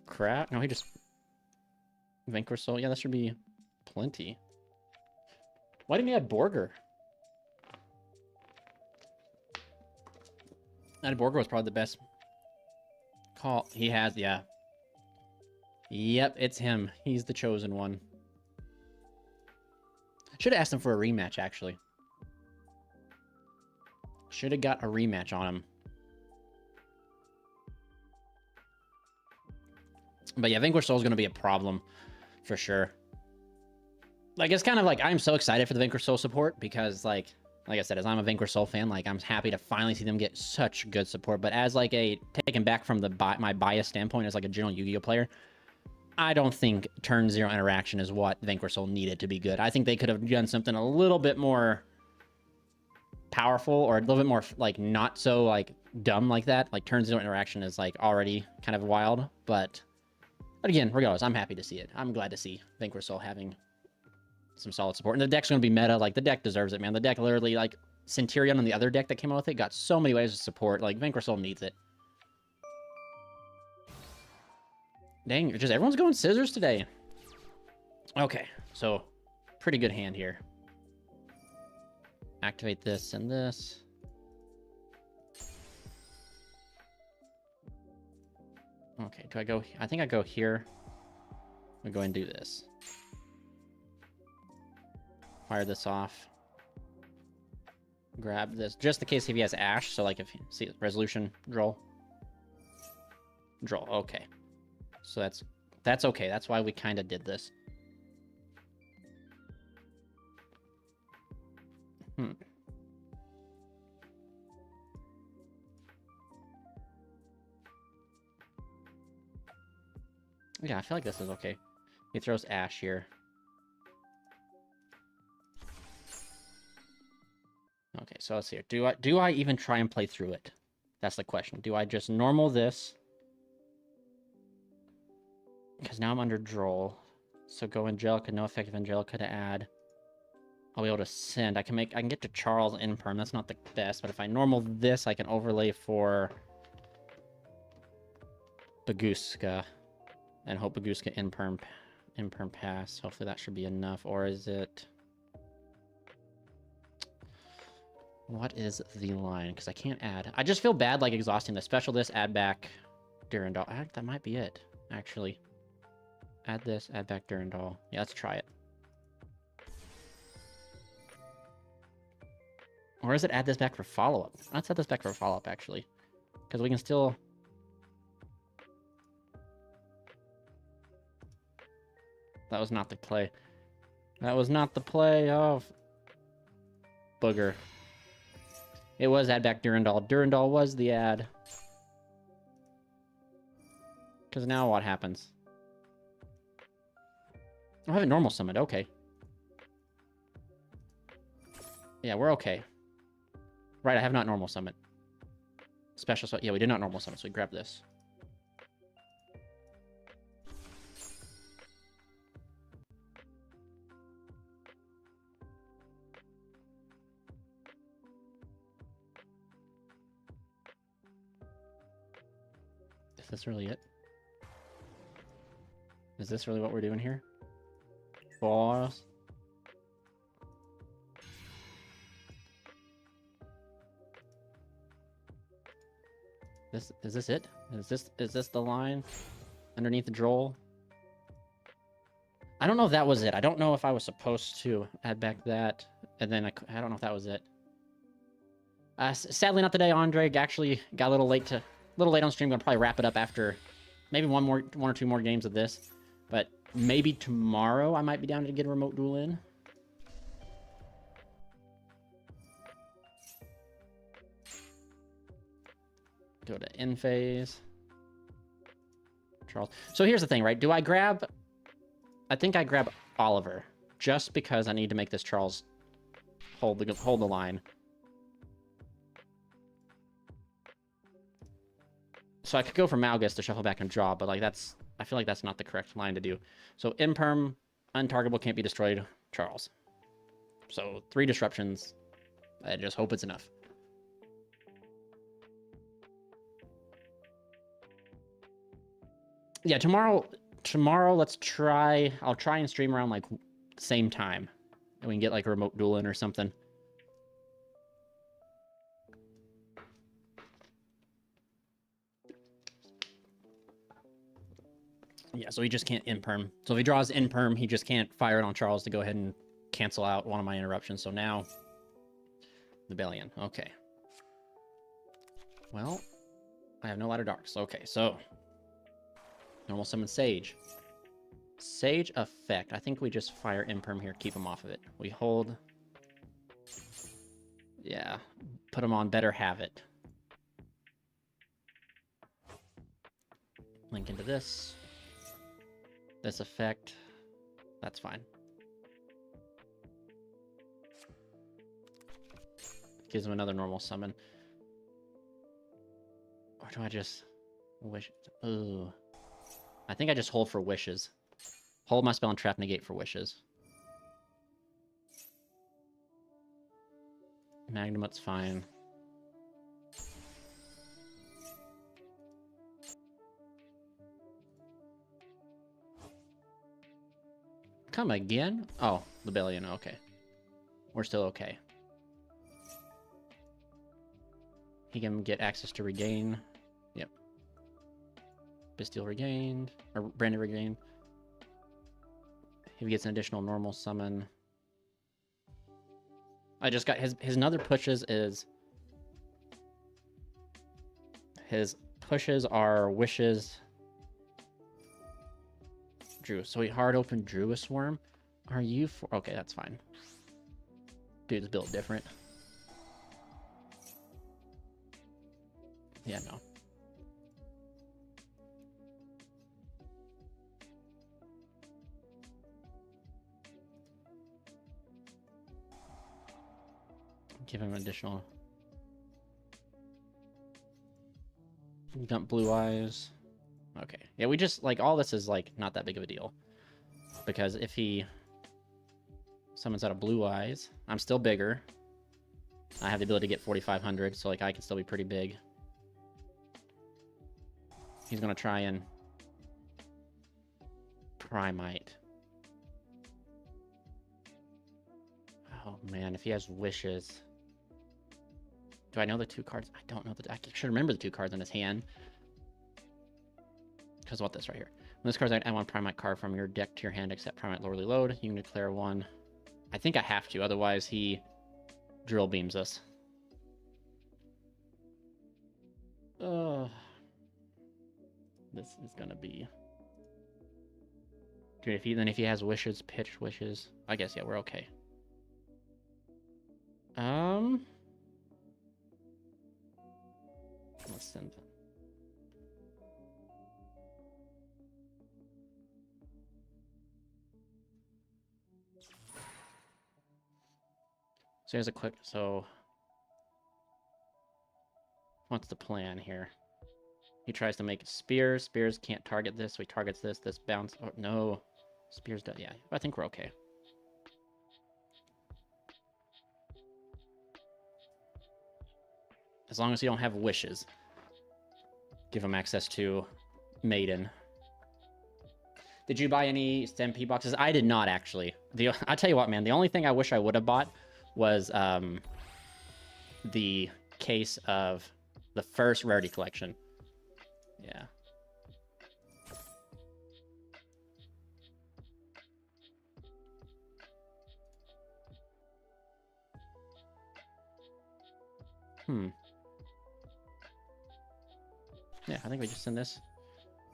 Crap? No, he just... Vanquish Soul? Yeah, that should be plenty. Why didn't he add Borger? That Borger was probably the best call. He has, yeah. Yep, it's him. He's the chosen one. Should have asked him for a rematch, actually. Should have got a rematch on him. But yeah, Vanquish Soul is going to be a problem for sure. Like, it's kind of like, I'm so excited for the Vanquish Soul support because, like I said, as I'm a Vanquish Soul fan, like, I'm happy to finally see them get such good support. But as like a, taken back from the my bias standpoint as like a general Yu-Gi-Oh player, I don't think turn 0 interaction is what Vanquish Soul needed to be good. I think they could have done something a little bit more powerful or a little bit more like not so like dumb like that. Like turn zero interaction is like already kind of wild, but again, regardless, I'm happy to see it. I'm glad to see Vanquish Soul having some solid support. And the deck's gonna be meta. Like the deck deserves it, man. The deck literally, like Centurion on the other deck that came out with it, got so many ways of support. Like Vanquish Soul needs it. Dang, just everyone's going scissors today. Okay, so pretty good hand here. Activate this and this. Okay, do I go? I think I go here. We go and do this. Fire this off. Grab this, just in case if he has Ash. So like if you see resolution, draw. Okay. So that's okay. That's why we kind of did this. Yeah, I feel like this is okay. He throws Ash here. Okay, so let's see here. Do I even try and play through it? That's the question. Do I just normal this? Because now I'm under Droll. So go Angelica, no effective Angelica to add. I'll be able to send. I can get to Charles in perm. That's not the best, but if I normal this, I can overlay for Baguska and hope Baguska in perm pass. Hopefully that should be enough. Or is it? What is the line? Because I can't add. I just feel bad like exhausting the special this, add back Durandal. That might be it, actually. Add this, add back Durandal. Yeah, let's try it. Or is it add this back for follow-up? Let's add this back for follow-up, actually. Because we can still... That was not the play. That was not the play of... Booger. It was add back Durandal. Durandal was the add. Because now what happens? I have a normal summon. Okay. Yeah, we're okay. Right, I have not normal summon. Special summon. Yeah, we did not normal summon, so we grab this. Is this really it? Is this really what we're doing here? Boss. Is this it? Is this the line underneath the Droll? I don't know if that was it. I don't know if I was supposed to add back that, and then I don't know if that was it. Sadly, not today. Andre actually got a little late on stream. Gonna probably wrap it up after maybe one or two more games of this, but maybe tomorrow I might be down to get a remote duel in. Go to end phase. Charles. So here's the thing, right? Do I grab... I think I grab Oliver, just because I need to make this Charles hold the line. So I could go for Malgus to shuffle back and draw, but like I feel like that's not the correct line to do. So Imperm, untargetable, can't be destroyed, Charles. So 3 disruptions. I just hope it's enough. Yeah, tomorrow let's try. I'll try and stream around like same time, and we can get like a remote duel in or something. Yeah, so he just can't imperm. So if he draws imperm, he just can't fire it on Charles to go ahead and cancel out one of my interruptions. So now, Rebellion. Okay. Well, I have no Ladder Darks. Okay, so normal summon Sage. Sage effect. I think we just fire imperm here, keep him off of it. We hold. Yeah, put him on better have it. Link into this. This effect. That's fine. Gives him another normal summon. Or do I just wish? Ooh. I think I just hold for wishes. Hold my spell and trap negate for wishes. Magnumut's fine. Come again? Oh, Libellion, okay. We're still okay. He can get access to regain. Yep. Bastille regained. Or Brandy regained. If he gets an additional normal summon. I just got his another pushes is his pushes are wishes. Drew. So he hard open drew a swarm. Are you for okay, that's fine. Dude's built different. Yeah, no. Give him additional. Dump blue eyes. Okay. Yeah, we just, like, all this is, like, not that big of a deal. Because if he summons out of blue eyes, I'm still bigger. I have the ability to get 4,500, so, like, I can still be pretty big. He's gonna try and Primite. Oh, man, if he has wishes... Do I know the two cards? I don't know. I should remember the two cards in his hand. Because what this right here. When this card's I want Primite card from your deck to your hand except Primite Lordly Load. You can declare one. I think I have to, otherwise he drill beams us. This is gonna be... Dude, if he has wishes, pitch wishes. I guess yeah, we're okay. Let's send them. So here's a quick, so what's the plan here? He tries to make spears. Spears can't target this, so he targets this. This bounce. Oh, no. Spears does. Yeah, I think we're okay. As long as you don't have wishes. Give him access to Maiden. Did you buy any SMP boxes? I did not, actually. I'll tell you what, man. The only thing I wish I would have bought was the case of the first Rarity Collection. Yeah. Yeah, I think we just send this.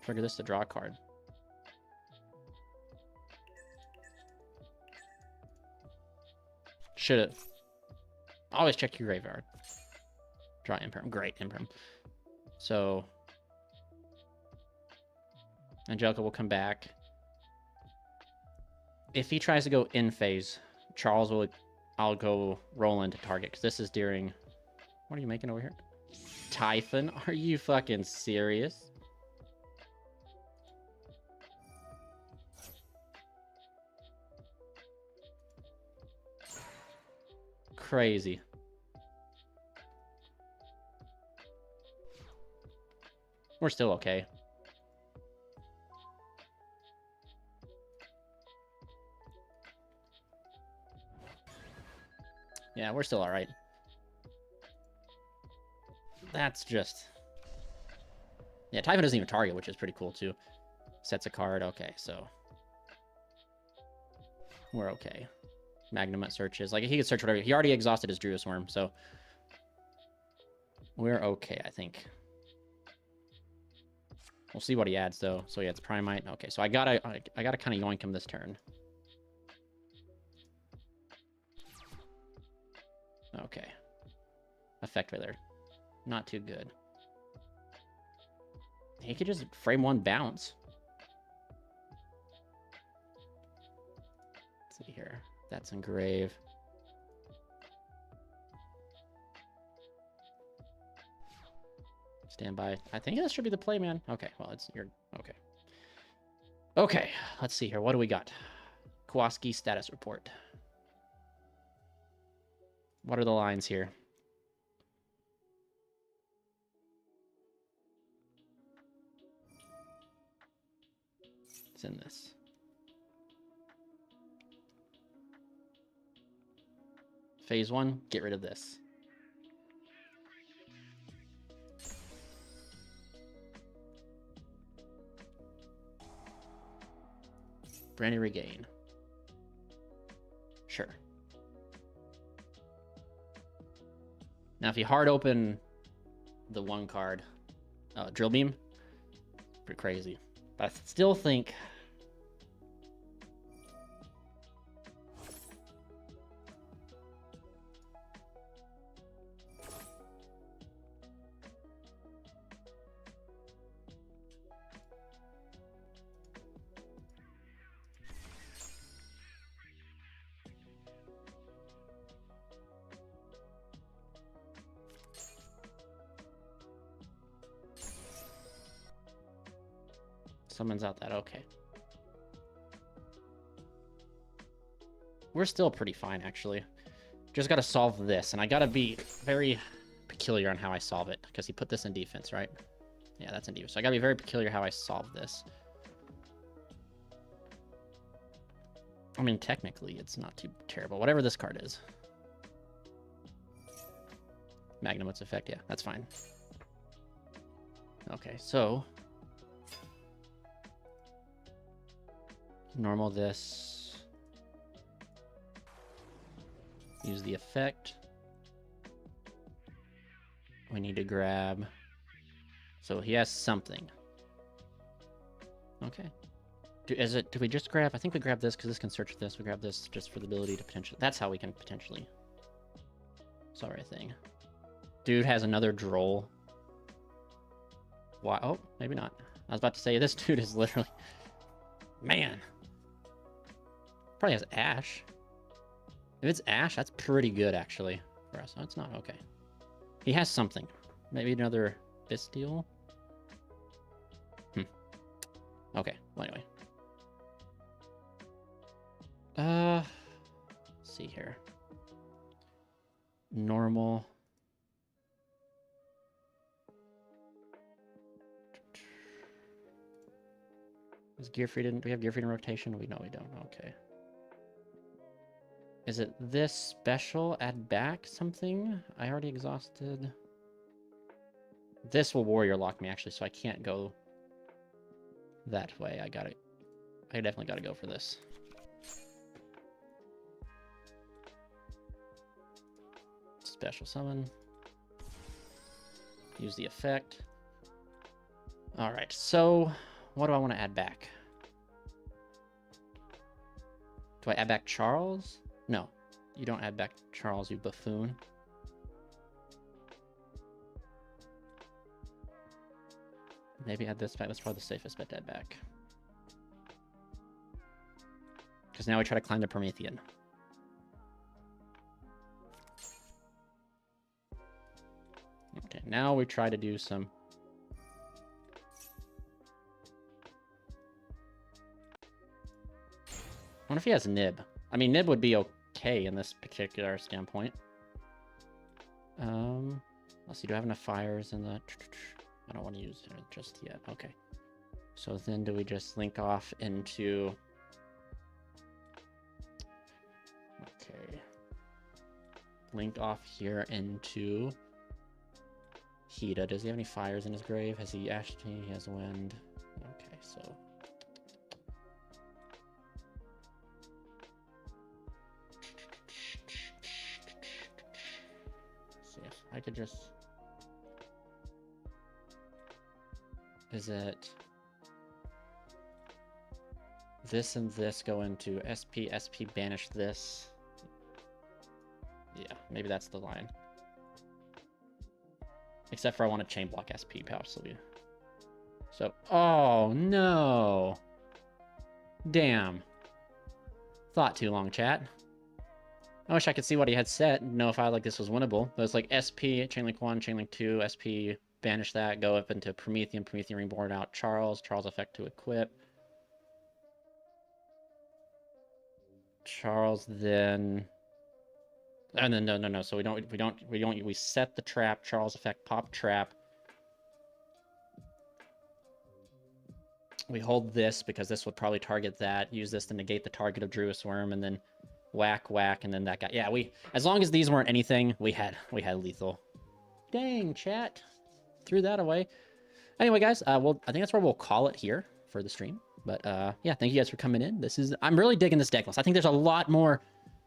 Trigger this to draw a card. Should've. Always check your graveyard. Draw Imperm. Great, Imperm. So... Angelica will come back. If he tries to go in phase, Charles will... I'll go Roland to target, because this is during... What are you making over here? Typhon? Are you fucking serious? Crazy. We're still okay. Yeah, we're still alright. That's just... Yeah, Typhon doesn't even target, which is pretty cool, too. Sets a card. Okay, so... We're okay. Magnumut searches. Like, he could search whatever. He already exhausted his Druid Swarm, so... We're okay, I think. We'll see what he adds, though. So, yeah, it's Primite. Okay, so I gotta kind of yoink him this turn. Okay. Effect right there. Not too good. He could just frame one bounce. Let's see here. That's engrave. Stand by. I think that should be the play, man. Okay, well, it's your... Okay. Okay, let's see here. What do we got? Kowalski status report. What are the lines here? It's in this. Phase 1, get rid of this. Brandy Regain. Sure. Now, if you hard open the one card, Drill Beam, pretty crazy. But I still think... Summons out that, okay. We're still pretty fine, actually. Just gotta solve this, and I gotta be very peculiar on how I solve it, because he put this in defense, right? Yeah, that's in defense. So I gotta be very peculiar how I solve this. I mean, technically, it's not too terrible. Whatever this card is. Magnum's effect, yeah, that's fine. Okay, so... normal this. Use the effect. We need to grab. So he has something. Okay. Do we just grab? I think we grab this because this can search this. We grab this just for the ability to potentially. That's how we can potentially. Sorry, thing. Dude has another droll. Why? Oh, maybe not. I was about to say this dude is literally. Man. Probably has Ash. If it's Ash, that's pretty good, actually, for us. No, it's not. Okay. He has something. Maybe another Bestial? Okay. Well, anyway. Let's see here. Normal. Is Gearfried in? Do we have Gearfried in rotation? We know we don't. Okay. Is it this special? Add back something? I already exhausted. This will warrior lock me, actually, so I can't go that way. I definitely gotta go for this. Special summon. Use the effect. Alright, so what do I want to add back? Do I add back Charles? No, you don't add back Charles, you buffoon. Maybe add this back. That's probably the safest bet to add back. Because now we try to climb the Promethean. Okay, now we try to do some... I wonder if he has Nib. I mean, Nib would be okay in this particular standpoint. Let's see, do I have enough fires in the... I don't want to use it just yet. Okay. So then do we just link off into... Okay. Link off here into... Hida. Does he have any fires in his grave? Has he Ashton? He has wind. Okay, so... see if I could just... Is it... This and this go into SP, SP, banish this. Yeah, maybe that's the line. Except for I want to chain block SP, possibly. So, oh no! Damn. Thought too long, chat. I wish I could see what he had set and know if I like this was winnable. But it's like SP, Chainlink 1, Chainlink 2, SP, banish that, go up into Promethean, Promethean Reborn out Charles, Charles effect to equip. Charles then, and then no. So we set the trap. Charles effect pop trap. We hold this because this would probably target that. Use this to negate the target of Druid Worm, and then whack, and then that guy. Yeah, as long as these weren't anything, we had lethal. Dang, chat, threw that away. Anyway, guys, I think that's where we'll call it here for the stream. But yeah, thank you guys for coming in. I'm really digging this deck list. I think there's a lot more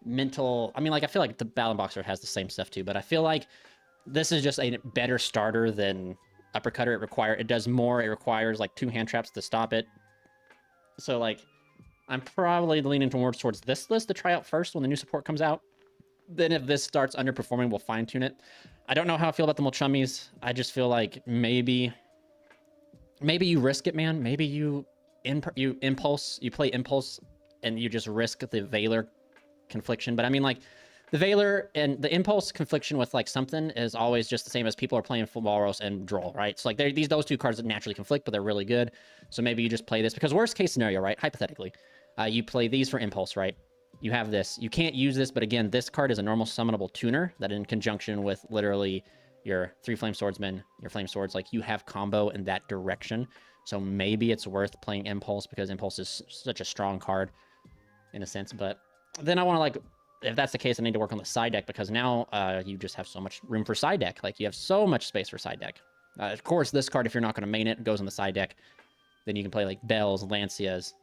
mental. I mean, like, I feel like the Battle Boxer has the same stuff too, but I feel like this is just a better starter than Uppercutter. It does more. It requires like 2 hand traps to stop it. So like, I'm probably leaning towards this list to try out first when the new support comes out. Then if this starts underperforming, we'll fine tune it. I don't know how I feel about the Mulchummies. I just feel like maybe you risk it, man. Maybe you play Impulse and you just risk the Veiler Confliction. But I mean, like, the Veiler and the Impulse Confliction with like something is always just the same as people are playing Walrus and Droll, right? So like those 2 cards that naturally conflict, but they're really good. So maybe you just play this because worst case scenario, right? Hypothetically, you play these for Impulse, right? You have this. You can't use this, but again, this card is a normal summonable tuner that in conjunction with literally your 3 Flame Swordsmen, your Flame Swords, like you have combo in that direction. So maybe it's worth playing Impulse because Impulse is such a strong card in a sense. But then I want to, like, if that's the case, I need to work on the side deck because now you just have so much room for side deck. Like, you have so much space for side deck. Of course, this card, if you're not going to main it, goes on the side deck. Then you can play, like, Bells, Lancias.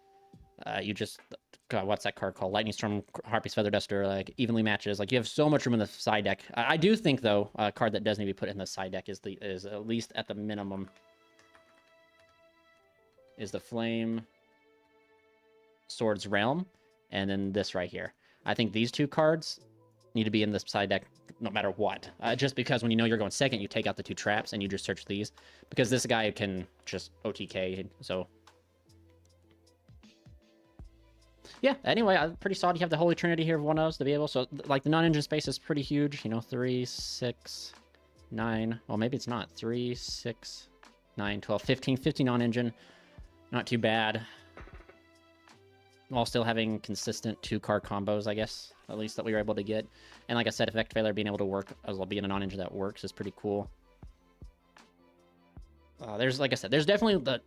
God, what's that card called? Lightning Storm, Harpy's Feather Duster, like, evenly matches. Like, you have so much room in the side deck. I do think, though, a card that does need to be put in the side deck is at least at the minimum is the Flame Swords Realm, and then this right here. I think these 2 cards need to be in the side deck no matter what. Just because when you know you're going second, you take out the 2 traps and you just search these. Because this guy can just OTK, so... Yeah, anyway, I'm pretty solid. You have the Holy Trinity here of 1-0s to be able... So, like, the non-engine space is pretty huge. You know, 3, 6, 9... Well, maybe it's not. 3, 6, 9, 12, 15. 15 non-engine. Not too bad. While still having consistent 2-card combos, I guess, at least that we were able to get. And like I said, Effect Veiler being able to work as well, being a non-engine that works is pretty cool. There's, like I said, there's definitely the...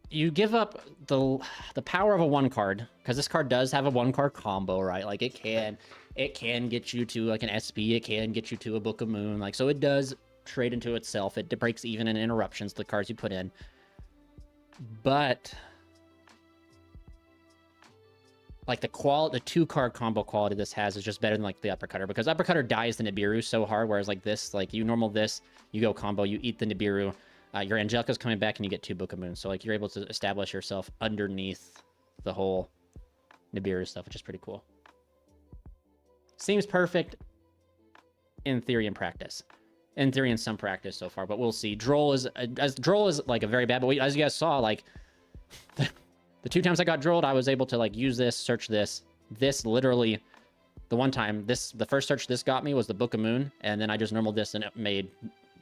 You give up the power of a 1 card, because this card does have a 1-card combo, right? Like, it can get you to, like, an SP, it can get you to a Book of Moon, like, so it does trade into itself. It breaks even in interruptions, the cards you put in. But... like, the 2-card combo quality this has is just better than, like, the Uppercutter. Because Uppercutter dies the Nibiru so hard, whereas, like, this, like, you normal this, you go combo, you eat the Nibiru, your Angelica's coming back, and you get 2 Book of Moon. So, like, you're able to establish yourself underneath the whole Nibiru stuff, which is pretty cool. Seems perfect in theory and practice. In theory and some practice so far, but we'll see. Droll is, like, a very bad, but as you guys saw, like... The 2 times I got Drolled, I was able to, like, use this, search this. This literally, the one time, the first search this got me was the Book of Moon, and then I just normaled this and it made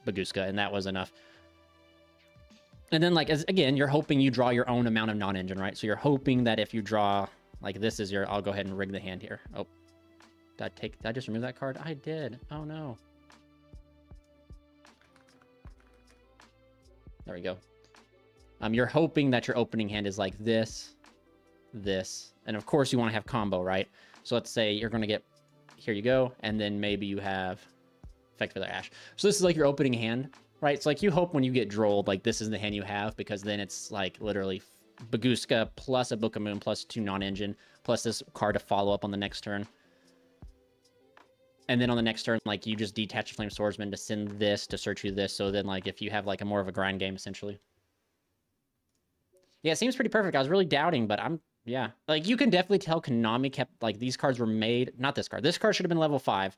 Bagooska, and that was enough. And then, like, again, you're hoping you draw your own amount of non-engine, right? So you're hoping that if you draw, like, this is your... I'll go ahead and rig the hand here. Oh. Did I just remove that card? I did. Oh, no. There we go. You're hoping that your opening hand is like this, and of course you want to have combo, right? So let's say you're going to get... Here you go, and then maybe you have Effect Veiler Ash. So this is like your opening hand, right? It's like you hope when you get Drolled, like, this is the hand you have, because then it's, like, literally Bagooska plus a Book of Moon plus 2 non-engine plus this card to follow up on the next turn. And then on the next turn, like, you just detach the Flame Swordsman to send this to search you this, so then, like, if you have, like, a more of a grind game, essentially. Yeah, it seems pretty perfect. I was really doubting, but yeah. Like, you can definitely tell Konami kept, like, these cards were made... Not this card. This card should have been level 5.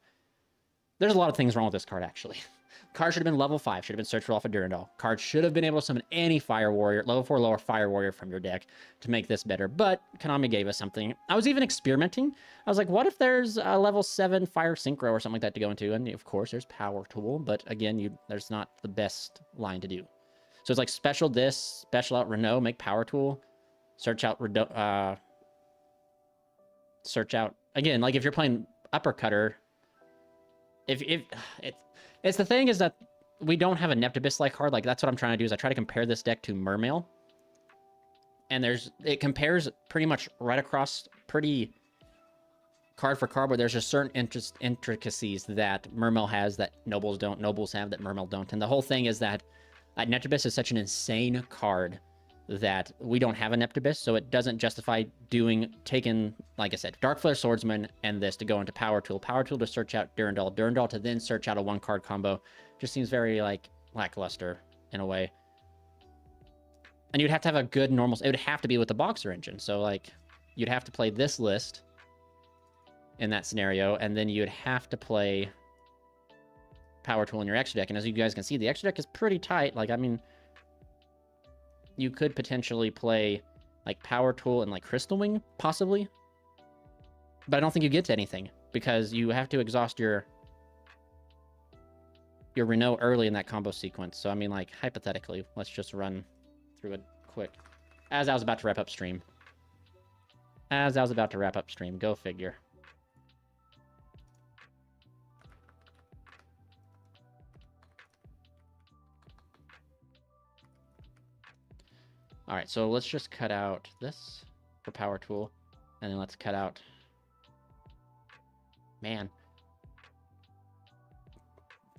There's a lot of things wrong with this card, actually. Card should have been level 5. Should have been Search for Alpha Durandal. Card should have been able to summon any Fire Warrior, level 4 lower Fire Warrior from your deck to make this better. But Konami gave us something. I was even experimenting. I was like, what if there's a level 7 Fire Synchro or something like that to go into? And of course, there's Power Tool. But again, there's not the best line to do. So it's like special this, special out Renault, make Power Tool, search out again, like if you're playing Uppercutter, it's the thing is that we don't have a Neptibus-like card. Like, that's what I'm trying to do, is I try to compare this deck to Mermail. And it compares pretty much right across, pretty card for card, but there's just certain intricacies that Mermail has that Nobles don't, Nobles have that Mermail don't. And the whole thing is that Neptibus is such an insane card that we don't have a Neptibus, so it doesn't justify taking, like I said, Dark Flare Swordsman and this to go into Power Tool. Power Tool to search out Durandal. Durandal to then search out a 1-card combo. Just seems very, like, lackluster in a way. And you'd have to have a good normal... It would have to be with the Boxer engine. So, like, you'd have to play this list in that scenario, and then you'd have to play Power Tool in your extra deck. And as you guys can see, the extra deck is pretty tight. Like, I mean... You could potentially play, like, Power Tool and, like, Crystal Wing, possibly. But I don't think you get to anything, because you have to exhaust your Renault early in that combo sequence. So, I mean, like, hypothetically, let's just run through it quick. As I was about to wrap up stream. Go figure. All right, so let's just cut out this for Power Tool, and then let's cut out... Man.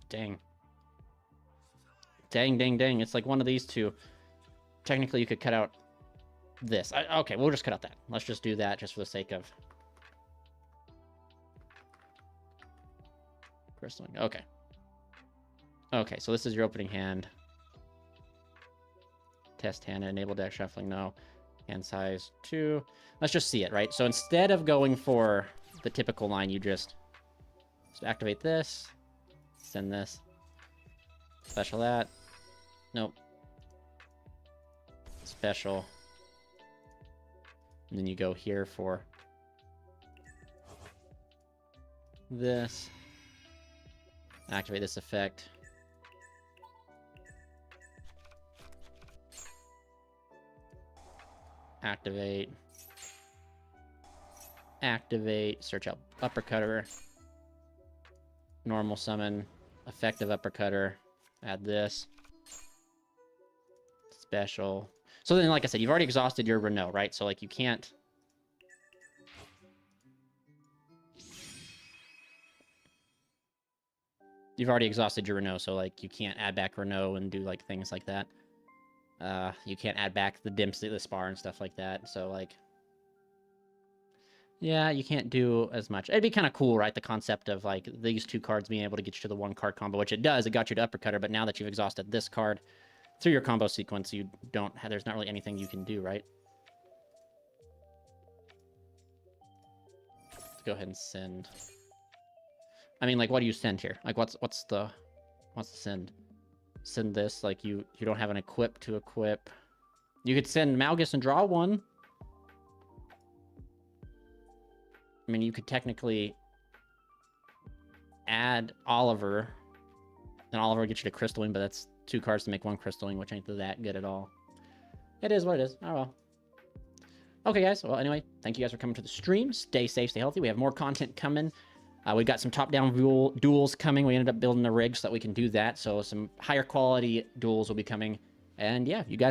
Dang. Dang. It's like one of these two. Technically, you could cut out this. Okay, we'll just cut out that. Let's just do that just for the sake of... Crystalling. Okay. Okay, so this is your opening hand. Test hand, enable deck shuffling, no. Hand size 2. Let's just see it, right? So instead of going for the typical line, you just activate this, send this, special that. Nope. Special. And then you go here for this. Activate this effect. Activate, search out Uppercutter, normal summon, effective Uppercutter, add this, special. So then, like I said, you've already exhausted your Renault, right? So, like, you can't... You've already exhausted your Renault, so, like, you can't add back Renault and do, like, things like that. You can't add back the Dempsey, the Spar, and stuff like that. So, like, yeah, you can't do as much. It'd be kind of cool, right? The concept of, like, these two cards being able to get you to the 1-card combo, which it does. It got you to Uppercutter, but now that you've exhausted this card through your combo sequence, you don't have, there's not really anything you can do, right? Let's go ahead and send. I mean, like, what do you send here? Like, what's the send? Send this, like, you don't have an equip to equip. You could send Malgus and draw one. I mean, you could technically add Oliver, and Oliver gets you to Crystal Wing, but that's 2 cards to make 1 Crystal Wing, which ain't that good at all. It is what it is. Oh well. Okay, guys. Well, anyway, thank you guys for coming to the stream. Stay safe, stay healthy. We have more content coming. We've got some top-down duels coming. We ended up building a rig so that we can do that. So some higher quality duels will be coming. And yeah, you guys